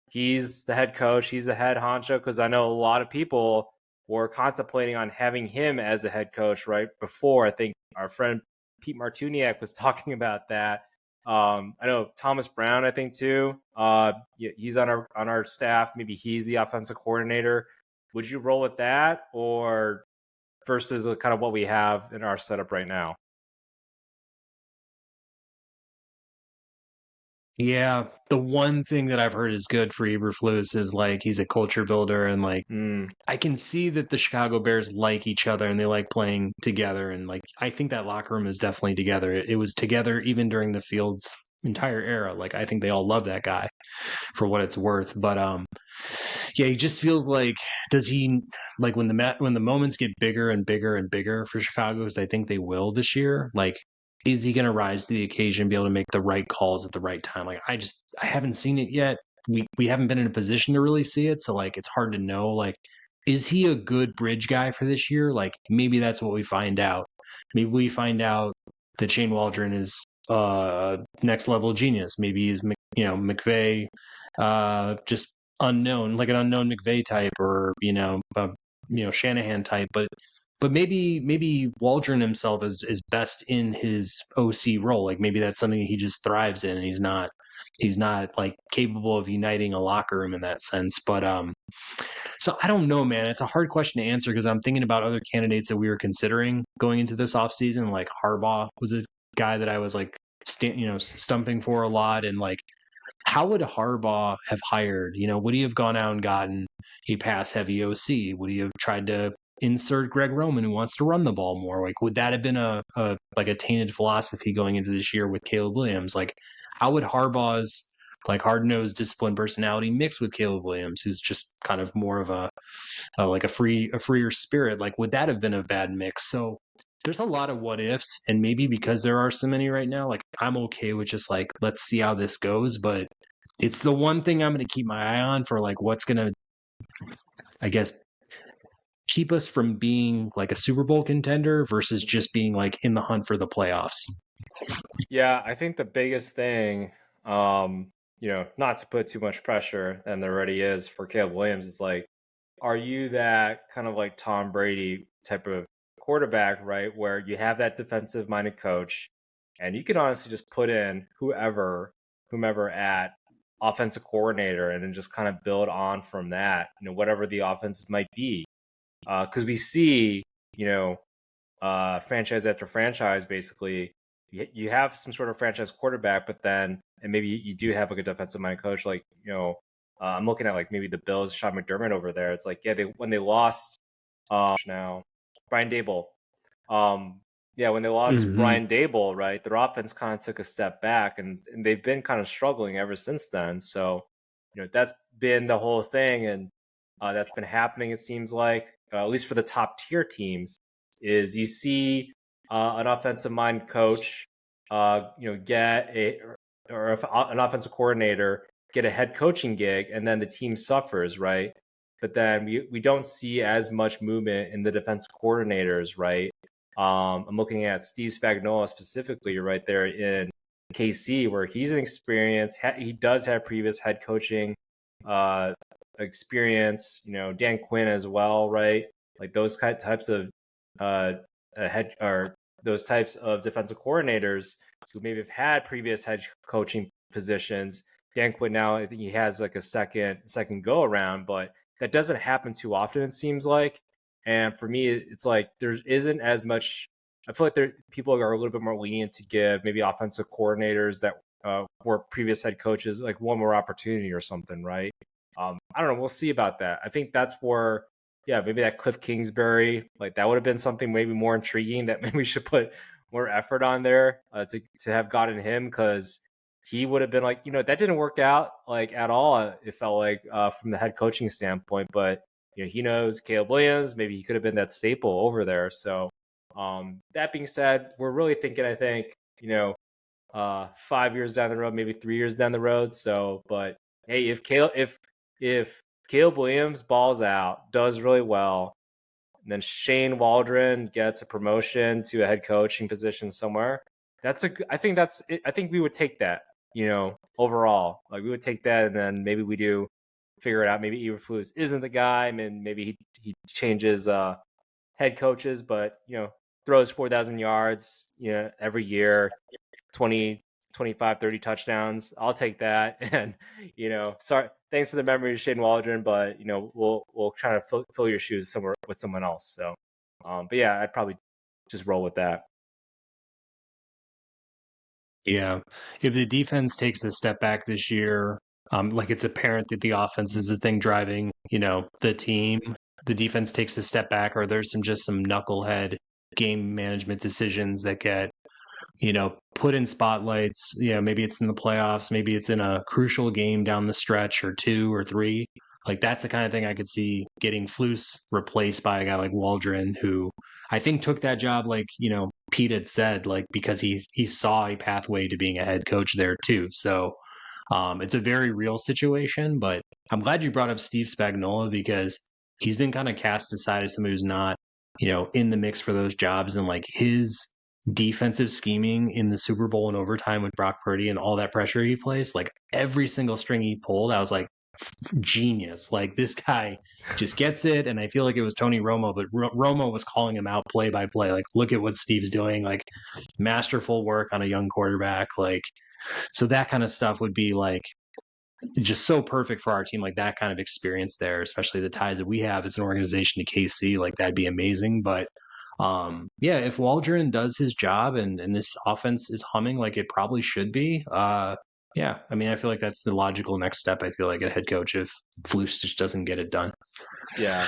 he's the head coach. He's the head honcho, because I know a lot of people were contemplating on having him as a head coach right before. I think our friend Pete Martuniak was talking about that. I know Thomas Brown, I think too. He's on our staff. Maybe he's the offensive coordinator. Would you roll with that, or versus kind of what we have in our setup right now? Yeah, the one thing that I've heard is good for Eberflus is like he's a culture builder, and like Mm, I can see that the Chicago Bears like each other and they like playing together, and like I think that locker room is definitely together. It was together even during the Fields entire era. Like I think they all love that guy for what it's worth. But yeah, he just feels like does he like when the moments get bigger and bigger and bigger for Chicago, as I think they will this year, like is he going to rise to the occasion, be able to make the right calls at the right time? Like I haven't seen it yet. We haven't been in a position to really see it, so like it's hard to know. Like, is he a good bridge guy for this year? Like maybe that's what we find out. Maybe we find out that Shane Waldron is next level genius. Maybe he's McVay, just unknown, like an unknown McVay type, or Shanahan type, but maybe Waldron himself is best in his OC role. Like maybe that's something he just thrives in, and he's not like capable of uniting a locker room in that sense. But so I don't know, man. It's a hard question to answer because I'm thinking about other candidates that we were considering going into this offseason. Like Harbaugh was a guy that I was like stumping for a lot, and like how would Harbaugh have hired? Would he have gone out and gotten a pass heavy OC? Would he have tried to insert Greg Roman, who wants to run the ball more? Like, would that have been a like a tainted philosophy going into this year with Caleb Williams? Like, how would Harbaugh's like hard nosed disciplined personality mix with Caleb Williams, who's just kind of more of like a freer spirit? Like, would that have been a bad mix? So there's a lot of what ifs, and maybe because there are so many right now, like I'm okay with just like let's see how this goes. But it's the one thing I'm going to keep my eye on for like what's going to, I guess, keep us from being like a Super Bowl contender versus just being like in the hunt for the playoffs. yeah, I think the biggest thing, not to put too much pressure than there already is for Caleb Williams, is like, are you that kind of like Tom Brady type of quarterback, right? Where you have that defensive minded coach, and you can honestly just put in whomever at offensive coordinator, and then just kind of build on from that, whatever the offense might be. Because we see, franchise after franchise, basically, you have some sort of franchise quarterback, but then, and maybe you do have like a defensive minded coach, like, I'm looking at like maybe the Bills, Sean McDermott over there. It's like, yeah, when they lost, now Brian Dable, yeah, when they lost Mm-hmm. Brian Dable, right, their offense kind of took a step back, and they've been kind of struggling ever since then. So, that's been the whole thing, and that's been happening. It seems like, at least for the top tier teams, is you see an offensive mind coach get an offensive coordinator, get a head coaching gig, and then the team suffers, right? But then we don't see as much movement in the defensive coordinators, right? I'm looking at Steve Spagnuolo specifically right there in KC, where he's an experience. He does have previous head coaching uh, experience. Dan Quinn as well, right? Like those types of uh, head or those types of defensive coordinators who maybe have had previous head coaching positions. Dan Quinn now, I think he has like a second go around, but that doesn't happen too often. It seems like, and for me, it's like there isn't as much. I feel like people are a little bit more lenient to give maybe offensive coordinators that were previous head coaches like one more opportunity or something, right? I don't know. We'll see about that. I think that's where, yeah, maybe that Cliff Kingsbury, like that would have been something maybe more intriguing that maybe we should put more effort on there to have gotten him, because he would have been like, that didn't work out like at all. It felt like from the head coaching standpoint, but he knows Caleb Williams. Maybe he could have been that staple over there. So that being said, we're really thinking, I think, 5 years down the road, maybe 3 years down the road. So, but hey, if Caleb Williams balls out, does really well, and then Shane Waldron gets a promotion to a head coaching position somewhere, I think we would take that, overall. Like we would take that, and then maybe we do figure it out. Maybe Eberflus isn't the guy, and maybe he changes head coaches, but throws 4,000 yards, every year, 20, 25, 30 touchdowns. I'll take that. And, sorry, thanks for the memory, Shane Waldron, but, we'll try to fill your shoes somewhere with someone else. So, but yeah, I'd probably just roll with that. Yeah. If the defense takes a step back this year, like it's apparent that the offense is the thing driving, the team, the defense takes a step back, or there's some knucklehead game management decisions that get, put in spotlights. Maybe it's in the playoffs, maybe it's in a crucial game down the stretch or two or three. Like that's the kind of thing I could see getting Flus replaced by a guy like Waldron, who I think took that job, like, Pete had said, like, because he saw a pathway to being a head coach there too. So it's a very real situation, but I'm glad you brought up Steve Spagnuolo, because he's been kind of cast aside as somebody who's not, in the mix for those jobs. And like his defensive scheming in the Super Bowl and overtime with Brock Purdy and all that pressure he placed, like every single string he pulled, I was like, genius. Like this guy just gets it. And I feel like it was Tony Romo, but Romo was calling him out play by play. Like, look at what Steve's doing. Like, masterful work on a young quarterback. Like, so that kind of stuff would be like just so perfect for our team. Like that kind of experience there, especially the ties that we have as an organization to KC. Like that'd be amazing. But yeah, if Waldron does his job and this offense is humming like it probably should be, yeah, I mean, I feel like that's the logical next step. I feel like a head coach if Flus just doesn't get it done. Yeah,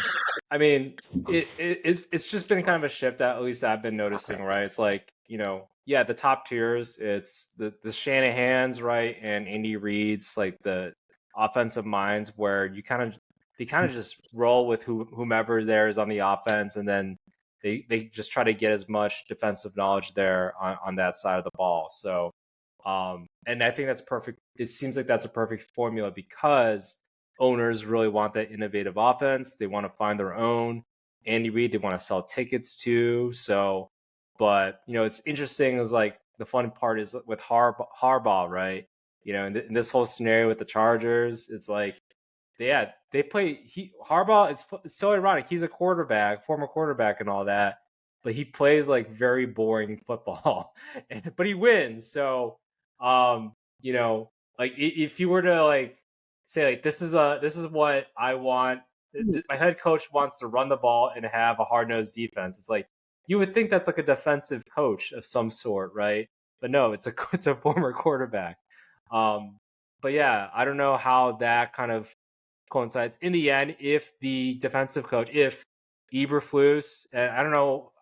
I mean, it's just been kind of a shift that at least I've been noticing, right? It's like, yeah, the top tiers, it's the Shanahans, right, and Andy Reid's, like the offensive minds, where they kind of just roll with whomever there is on the offense, and then they just try to get as much defensive knowledge there on that side of the ball. So, and I think that's perfect. It seems like that's a perfect formula, because owners really want that innovative offense. They want to find their own Andy Reid. They want to sell tickets to. So, but it's interesting. Is like the fun part is with Harbaugh, right? In this whole scenario with the Chargers, it's like, yeah, they play. Harbaugh it's so ironic. He's a quarterback, former quarterback, and all that, but he plays like very boring football, but he wins. So, um, like if you were to like say like this is what I want. My head coach wants to run the ball and have a hard nosed defense. It's like you would think that's like a defensive coach of some sort, right? But no, it's a former quarterback. But yeah, I don't know how that kind of coincides in the end. If the defensive coach, if Eberflus, and I don't know,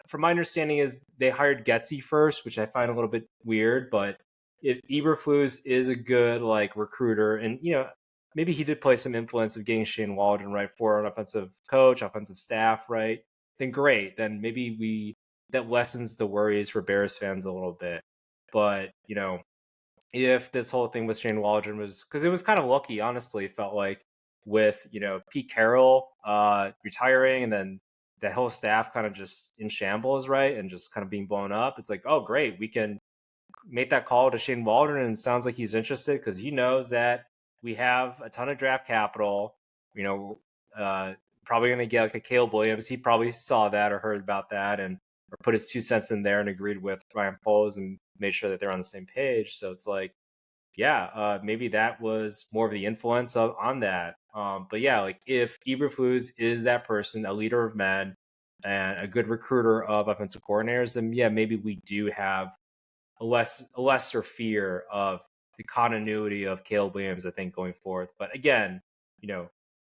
from my understanding is they hired Getsy first, which I find a little bit weird. But if Eberflus is a good like recruiter, and maybe he did play some influence of getting Shane Waldron right for an offensive coach, offensive staff, right? Then great. Then maybe we that lessens the worries for Bears fans a little bit. But if this whole thing with Shane Waldron was, because it was kind of lucky, honestly, it felt like, with Pete Carroll retiring, and then the whole staff kind of just in shambles, right, and just kind of being blown up. It's like, oh great, we can make that call to Shane Waldron, and it sounds like he's interested because he knows that we have a ton of draft capital. Probably going to get like a Caleb Williams. He probably saw that or heard about that, and or put his 2 cents in there and agreed with Ryan Poles and made sure that they're on the same page. So it's like, yeah, maybe that was more of the influence on that. But yeah, like if Eberflus is that person, a leader of men and a good recruiter of offensive coordinators, then yeah, maybe we do have a lesser fear of the continuity of Caleb Williams, I think, going forth. But again,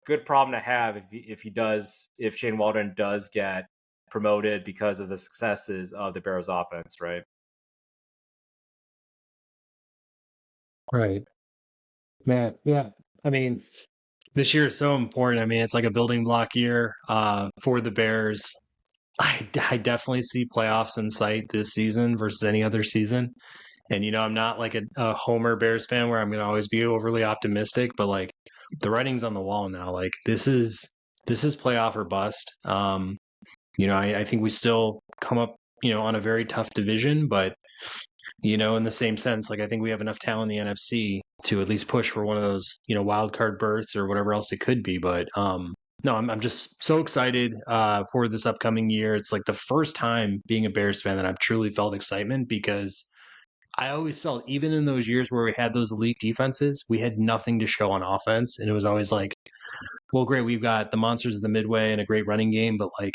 good problem to have if Shane Waldron does get promoted because of the successes of the Bears offense, right? Right. Man, yeah. I mean, this year is so important. I mean, it's like a building block year for the Bears. I definitely see playoffs in sight this season versus any other season. And I'm not like a Homer Bears fan where I'm going to always be overly optimistic, but like the writing's on the wall now. Like this is playoff or bust. I think we still come up, on a very tough division, but in the same sense, like I think we have enough talent in the NFC to at least push for one of those, wild card berths or whatever else it could be. But no, I'm just so excited for this upcoming year. It's like the first time being a Bears fan that I've truly felt excitement, because I always felt, even in those years where we had those elite defenses, we had nothing to show on offense. And it was always like, well, great, we've got the monsters of the Midway and a great running game, but like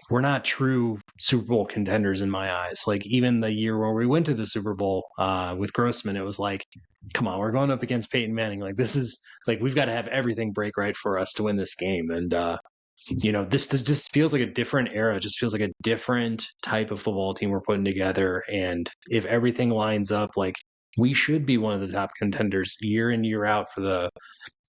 we're not true Super Bowl contenders in my eyes. Like even the year where we went to the Super Bowl with Grossman, it was like, come on, we're going up against Peyton Manning. Like this is like we've got to have everything break right for us to win this game. And this just feels like a different era. It just feels like a different type of football team we're putting together. And if everything lines up, like we should be one of the top contenders year in, year out for the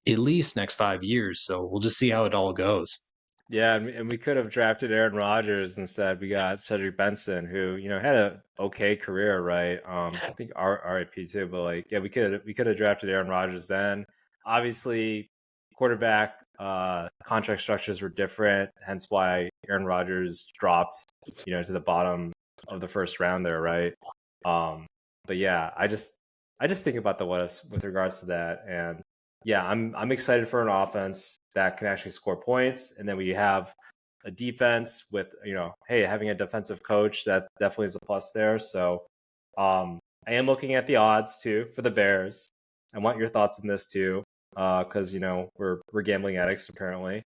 at least next 5 years. So we'll just see how it all goes. Yeah, and we could have drafted Aaron Rodgers instead. We got Cedric Benson, who had a okay career, right? I think RIP too, but like, yeah, we could have drafted Aaron Rodgers then. Obviously, quarterback contract structures were different, hence why Aaron Rodgers dropped, to the bottom of the first round there, right? But yeah, I just think about the what ifs with regards to that, and yeah, I'm excited for an offense that can actually score points, and then we have a defense with hey, having a defensive coach, that definitely is a plus there. So I am looking at the odds too for the Bears. I want your thoughts on this too, because we're gambling addicts apparently.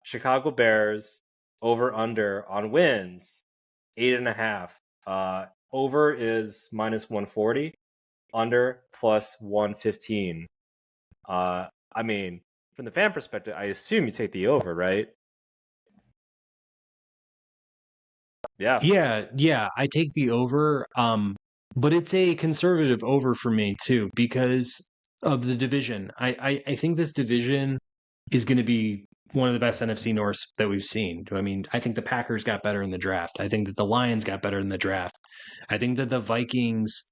Chicago Bears over under on wins 8.5. Over is -140, under +115. I mean, from the fan perspective, I assume you take the over, right? Yeah. Yeah, I take the over. But it's a conservative over for me too, because of the division. I think this division is going to be one of the best NFC Norths that we've seen. I mean, I think the Packers got better in the draft. I think that the Lions got better in the draft. I think that the Vikings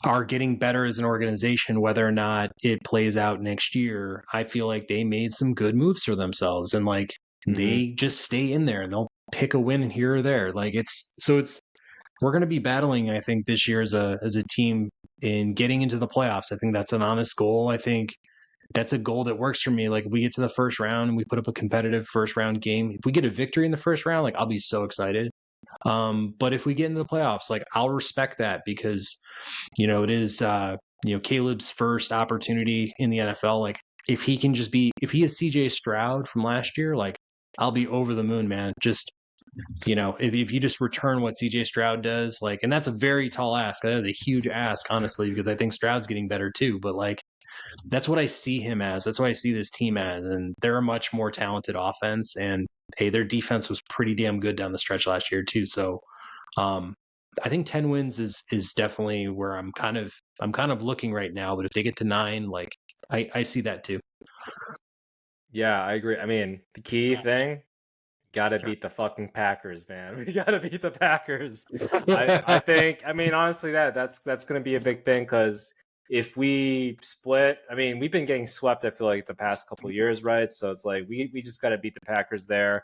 are getting better as an organization. Whether or not it plays out next year, I feel like they made some good moves for themselves, and like they just stay in there and they'll pick a win here or there. Like it's we're going to be battling, I think, this year as a team in getting into the playoffs. I think that's an honest goal. I think that's a goal that works for me. Like if we get to the first round and we put up a competitive first round game, if we get a victory in the first round, like I'll be so excited. But if we get into the playoffs, like I'll respect that, because it is Caleb's first opportunity in the NFL. Like if he is CJ Stroud from last year, like I'll be over the moon, man. Just if you just return what CJ Stroud does, like, and that's a very tall ask. That is a huge ask, honestly, because I think Stroud's getting better too. But like, that's what I see him as. That's what I see this team as. And they're a much more talented offense. And hey, their defense was pretty damn good down the stretch last year too. So I think 10 wins is definitely where I'm kind of looking right now. But if they get to 9, like I see that too. Yeah, I agree. I mean, the key thing, gotta beat the fucking Packers, man. We gotta beat the Packers. I think. I mean, honestly, that's gonna be a big thing because if we split, I mean, we've been getting swept. I feel like the past couple of years, right? So it's like we just gotta beat the Packers there.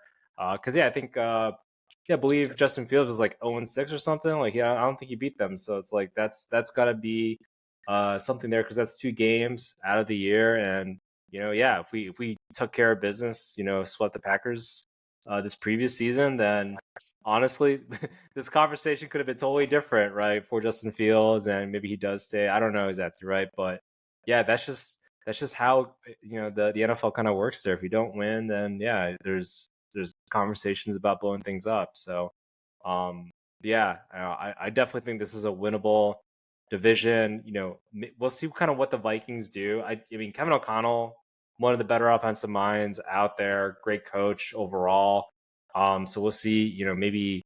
Because yeah, I think yeah, I believe Justin Fields was like 0-6 or something. Like yeah, I don't think he beat them. So it's like that's gotta be something there because that's 2 games out of the year and yeah, if we took care of business, swept the Packers this previous season, then honestly, this conversation could have been totally different, right? For Justin Fields, and maybe he does stay. I don't know exactly, right? But yeah, that's just how the NFL kind of works there. If you don't win, then yeah, there's conversations about blowing things up. So, yeah, I definitely think this is a winnable division. We'll see kind of what the Vikings do. I mean, Kevin O'Connell, one of the better offensive minds out there, great coach overall. So we'll see. Maybe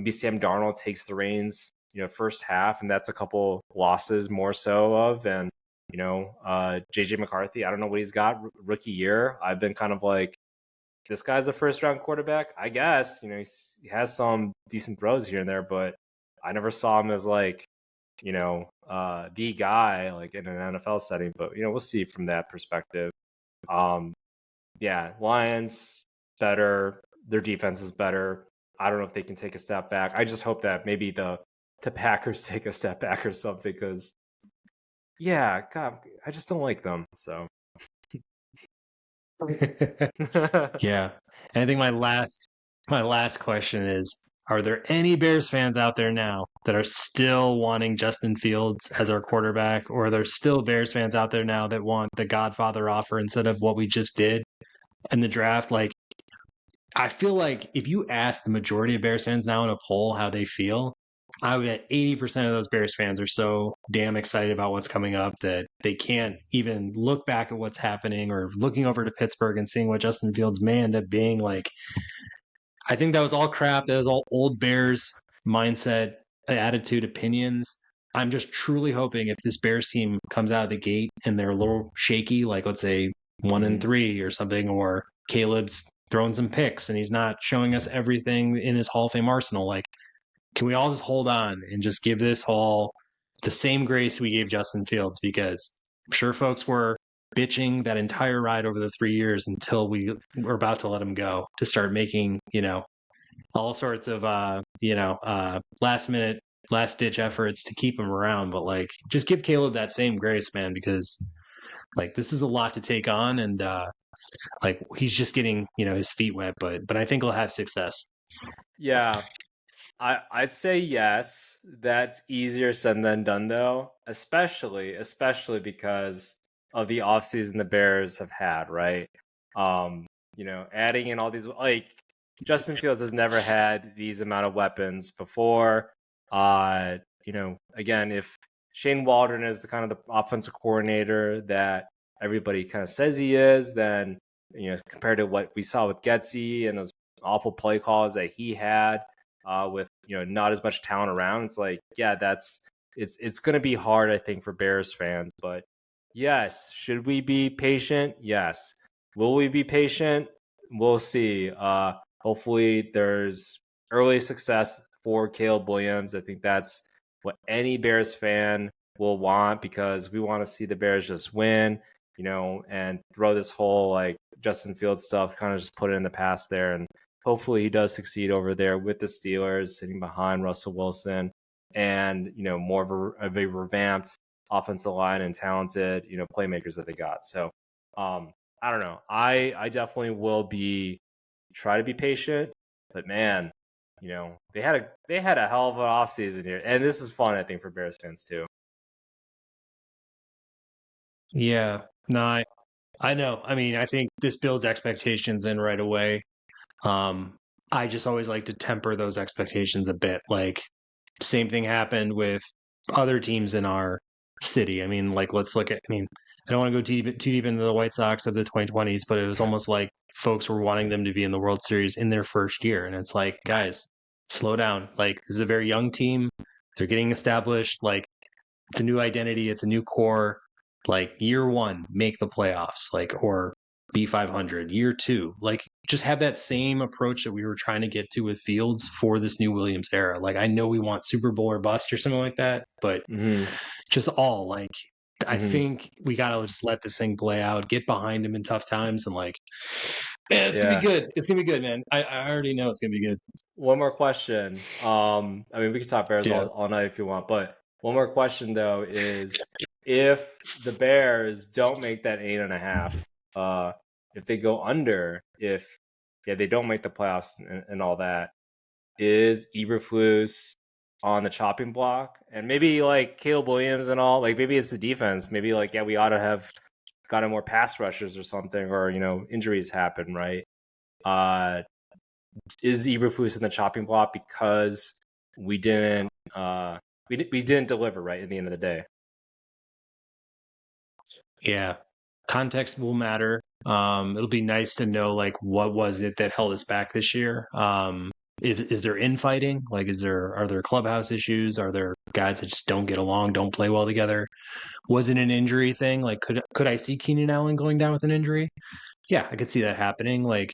Sam Darnold takes the reins. First half, and that's a couple losses more so of, and JJ McCarthy. I don't know what he's got rookie year. I've been kind of like, this guy's the first round quarterback, I guess. He has some decent throws here and there, but I never saw him as like the guy like in an NFL setting. But we'll see from that perspective. Yeah, Lions better. Their defense is better. I don't know if they can take a step back. I just hope that maybe the Packers take a step back or something because yeah, God, I just don't like them. So Yeah. And I think my last question is, are there any Bears fans out there now that are still wanting Justin Fields as our quarterback, or are there still Bears fans out there now that want the Godfather offer instead of what we just did in the draft? Like, I feel like if you ask the majority of Bears fans now in a poll how they feel, I would bet 80% of those Bears fans are so damn excited about what's coming up that they can't even look back at what's happening or looking over to Pittsburgh and seeing what Justin Fields may end up being like. I think that was all crap. That was all old Bears mindset, attitude, opinions. I'm just truly hoping if this Bears team comes out of the gate and they're a little shaky, like let's say 1-3 or something, or Caleb's throwing some picks and he's not showing us everything in his Hall of Fame arsenal, like, can we all just hold on and just give this all the same grace we gave Justin Fields? Because I'm sure folks were bitching that entire ride over the 3 years until we were about to let him go to start making, all sorts of, last minute, last ditch efforts to keep him around. But like, just give Caleb that same grace, man, because like this is a lot to take on. And like he's just getting, his feet wet, but I think he'll have success. Yeah, I'd say yes. That's easier said than done though, especially because of the offseason the Bears have had, right? Adding in all these like Justin Fields has never had these amount of weapons before. Again, if Shane Waldron is the kind of the offensive coordinator that everybody kind of says he is, then compared to what we saw with Getsy and those awful play calls that he had with not as much talent around, it's like yeah, it's going to be hard I think for Bears fans. But yes, should we be patient? Yes. Will we be patient? We'll see. Hopefully there's early success for Caleb Williams. I think that's what any Bears fan will want because we want to see the Bears just win, and throw this whole like Justin Fields stuff, kind of just put it in the past there. And hopefully he does succeed over there with the Steelers, sitting behind Russell Wilson and, more of a revamped offensive line and talented, playmakers that they got. So, I don't know. I definitely will try to be patient, but man, they had a hell of an offseason here. And this is fun, I think, for Bears fans too. Yeah, no, I know. I mean, I think this builds expectations in right away. I just always like to temper those expectations a bit. Like, same thing happened with other teams in our city. I mean, like, let's look at, I mean, I don't want to go too deep into the White Sox of the 2020s, but it was almost like folks were wanting them to be in the World Series in their first year. And it's like, guys, slow down. Like, this is a very young team. They're getting established. Like, it's a new identity, it's a new core. Like, year one, make the playoffs. Like, or be 500. Year 2, like just have that same approach that we were trying to get to with Fields for this new Williams era. Like I know we want Super Bowl or bust or something like that, but just all like I think we gotta just let this thing play out, get behind him in tough times, and like, man, it's gonna be good. It's gonna be good, man. I already know it's gonna be good. One more question. I mean, we could talk Bears all night if you want, but one more question though is if the Bears don't make that 8.5, if they go under, if they don't make the playoffs and all that, is Eberflus on the chopping block? And maybe like Caleb Williams and all, like maybe it's the defense. Maybe like, we ought to have gotten more pass rushers or something, or, injuries happen, right? Is Eberflus in the chopping block because we didn't we didn't deliver, right, at the end of the day? Yeah. Context will matter. It'll be nice to know like what was it that held us back this year. Is there infighting? Like are there clubhouse issues? Are there guys that just don't get along, don't play well together? Was it an injury thing? Like could I see Keenan Allen going down with an injury? Yeah, I could see that happening. Like,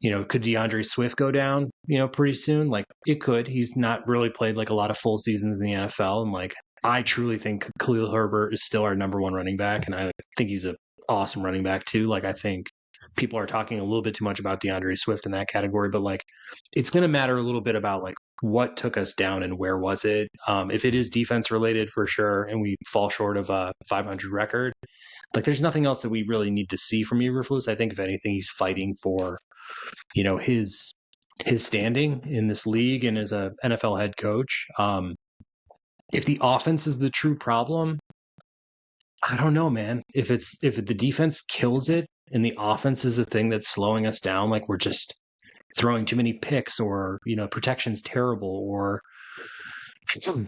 could DeAndre Swift go down, pretty soon? Like it could. He's not really played like a lot of full seasons in the NFL. And like I truly think Khalil Herbert is still our number one running back. And I think he's an awesome running back too. Like I think people are talking a little bit too much about DeAndre Swift in that category, but like it's going to matter a little bit about like what took us down and where was it. If it is defense related for sure, and we fall short of a 500 record, like there's nothing else that we really need to see from Eberflus. I think if anything, he's fighting for, his standing in this league and as a NFL head coach. If the offense is the true problem, I don't know, man. If the defense kills it and the offense is the thing that's slowing us down, like we're just throwing too many picks or, protection's terrible or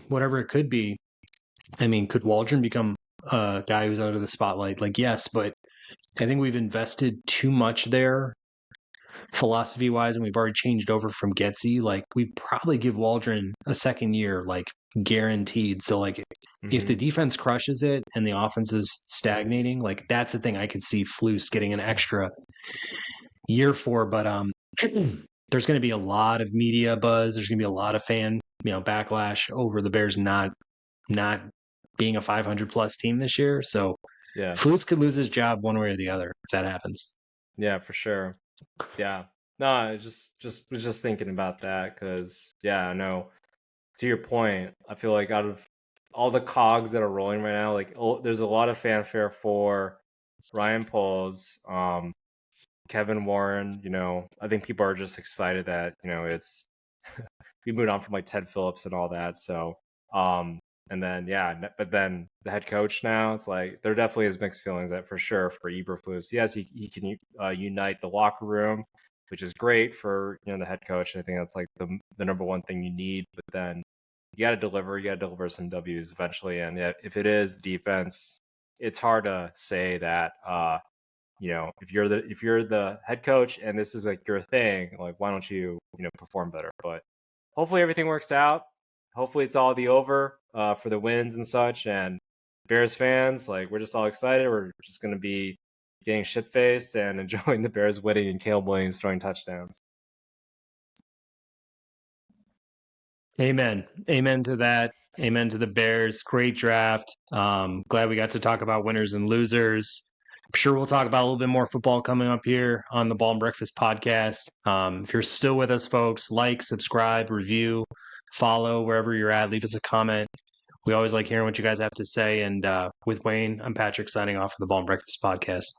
whatever it could be. I mean, could Waldron become a guy who's under the spotlight? Like, yes, but I think we've invested too much there philosophy-wise, and we've already changed over from Getsy. Like, we probably give Waldron a second year, like, guaranteed. So, like, if the defense crushes it and the offense is stagnating, like, that's the thing I could see Flus getting an extra year for. But there's going to be a lot of media buzz. There's going to be a lot of fan, backlash over the Bears not being a 500-plus team this year. So, yeah, Flus could lose his job one way or the other if that happens. Yeah, for sure. Yeah. No, I was just thinking about that because, I know. To your point, I feel like out of all the cogs that are rolling right now, like there's a lot of fanfare for Ryan Poles, Kevin Warren. I think people are just excited that it's we moved on from like Ted Phillips and all that. So, and then but then the head coach now, it's like there definitely is mixed feelings that for sure for Eberflus. Yes, he can unite the locker room, which is great for the head coach. I think that's like the number one thing you need. But then you got to deliver some W's eventually. And if it is defense, it's hard to say that if you're the head coach and this is like your thing, like why don't you perform better? But hopefully everything works out. Hopefully it's all the over for the wins and such. And Bears fans, like we're just all excited. We're just gonna be getting shit faced and enjoying the Bears winning and Caleb Williams throwing touchdowns. Amen. Amen to that. Amen to the Bears. Great draft. Glad we got to talk about winners and losers. I'm sure we'll talk about a little bit more football coming up here on the Ball and Breakfast podcast. If you're still with us, folks, like, subscribe, review, follow wherever you're at. Leave us a comment. We always like hearing what you guys have to say. And with Wayne, I'm Patrick signing off for the Ball and Breakfast podcast.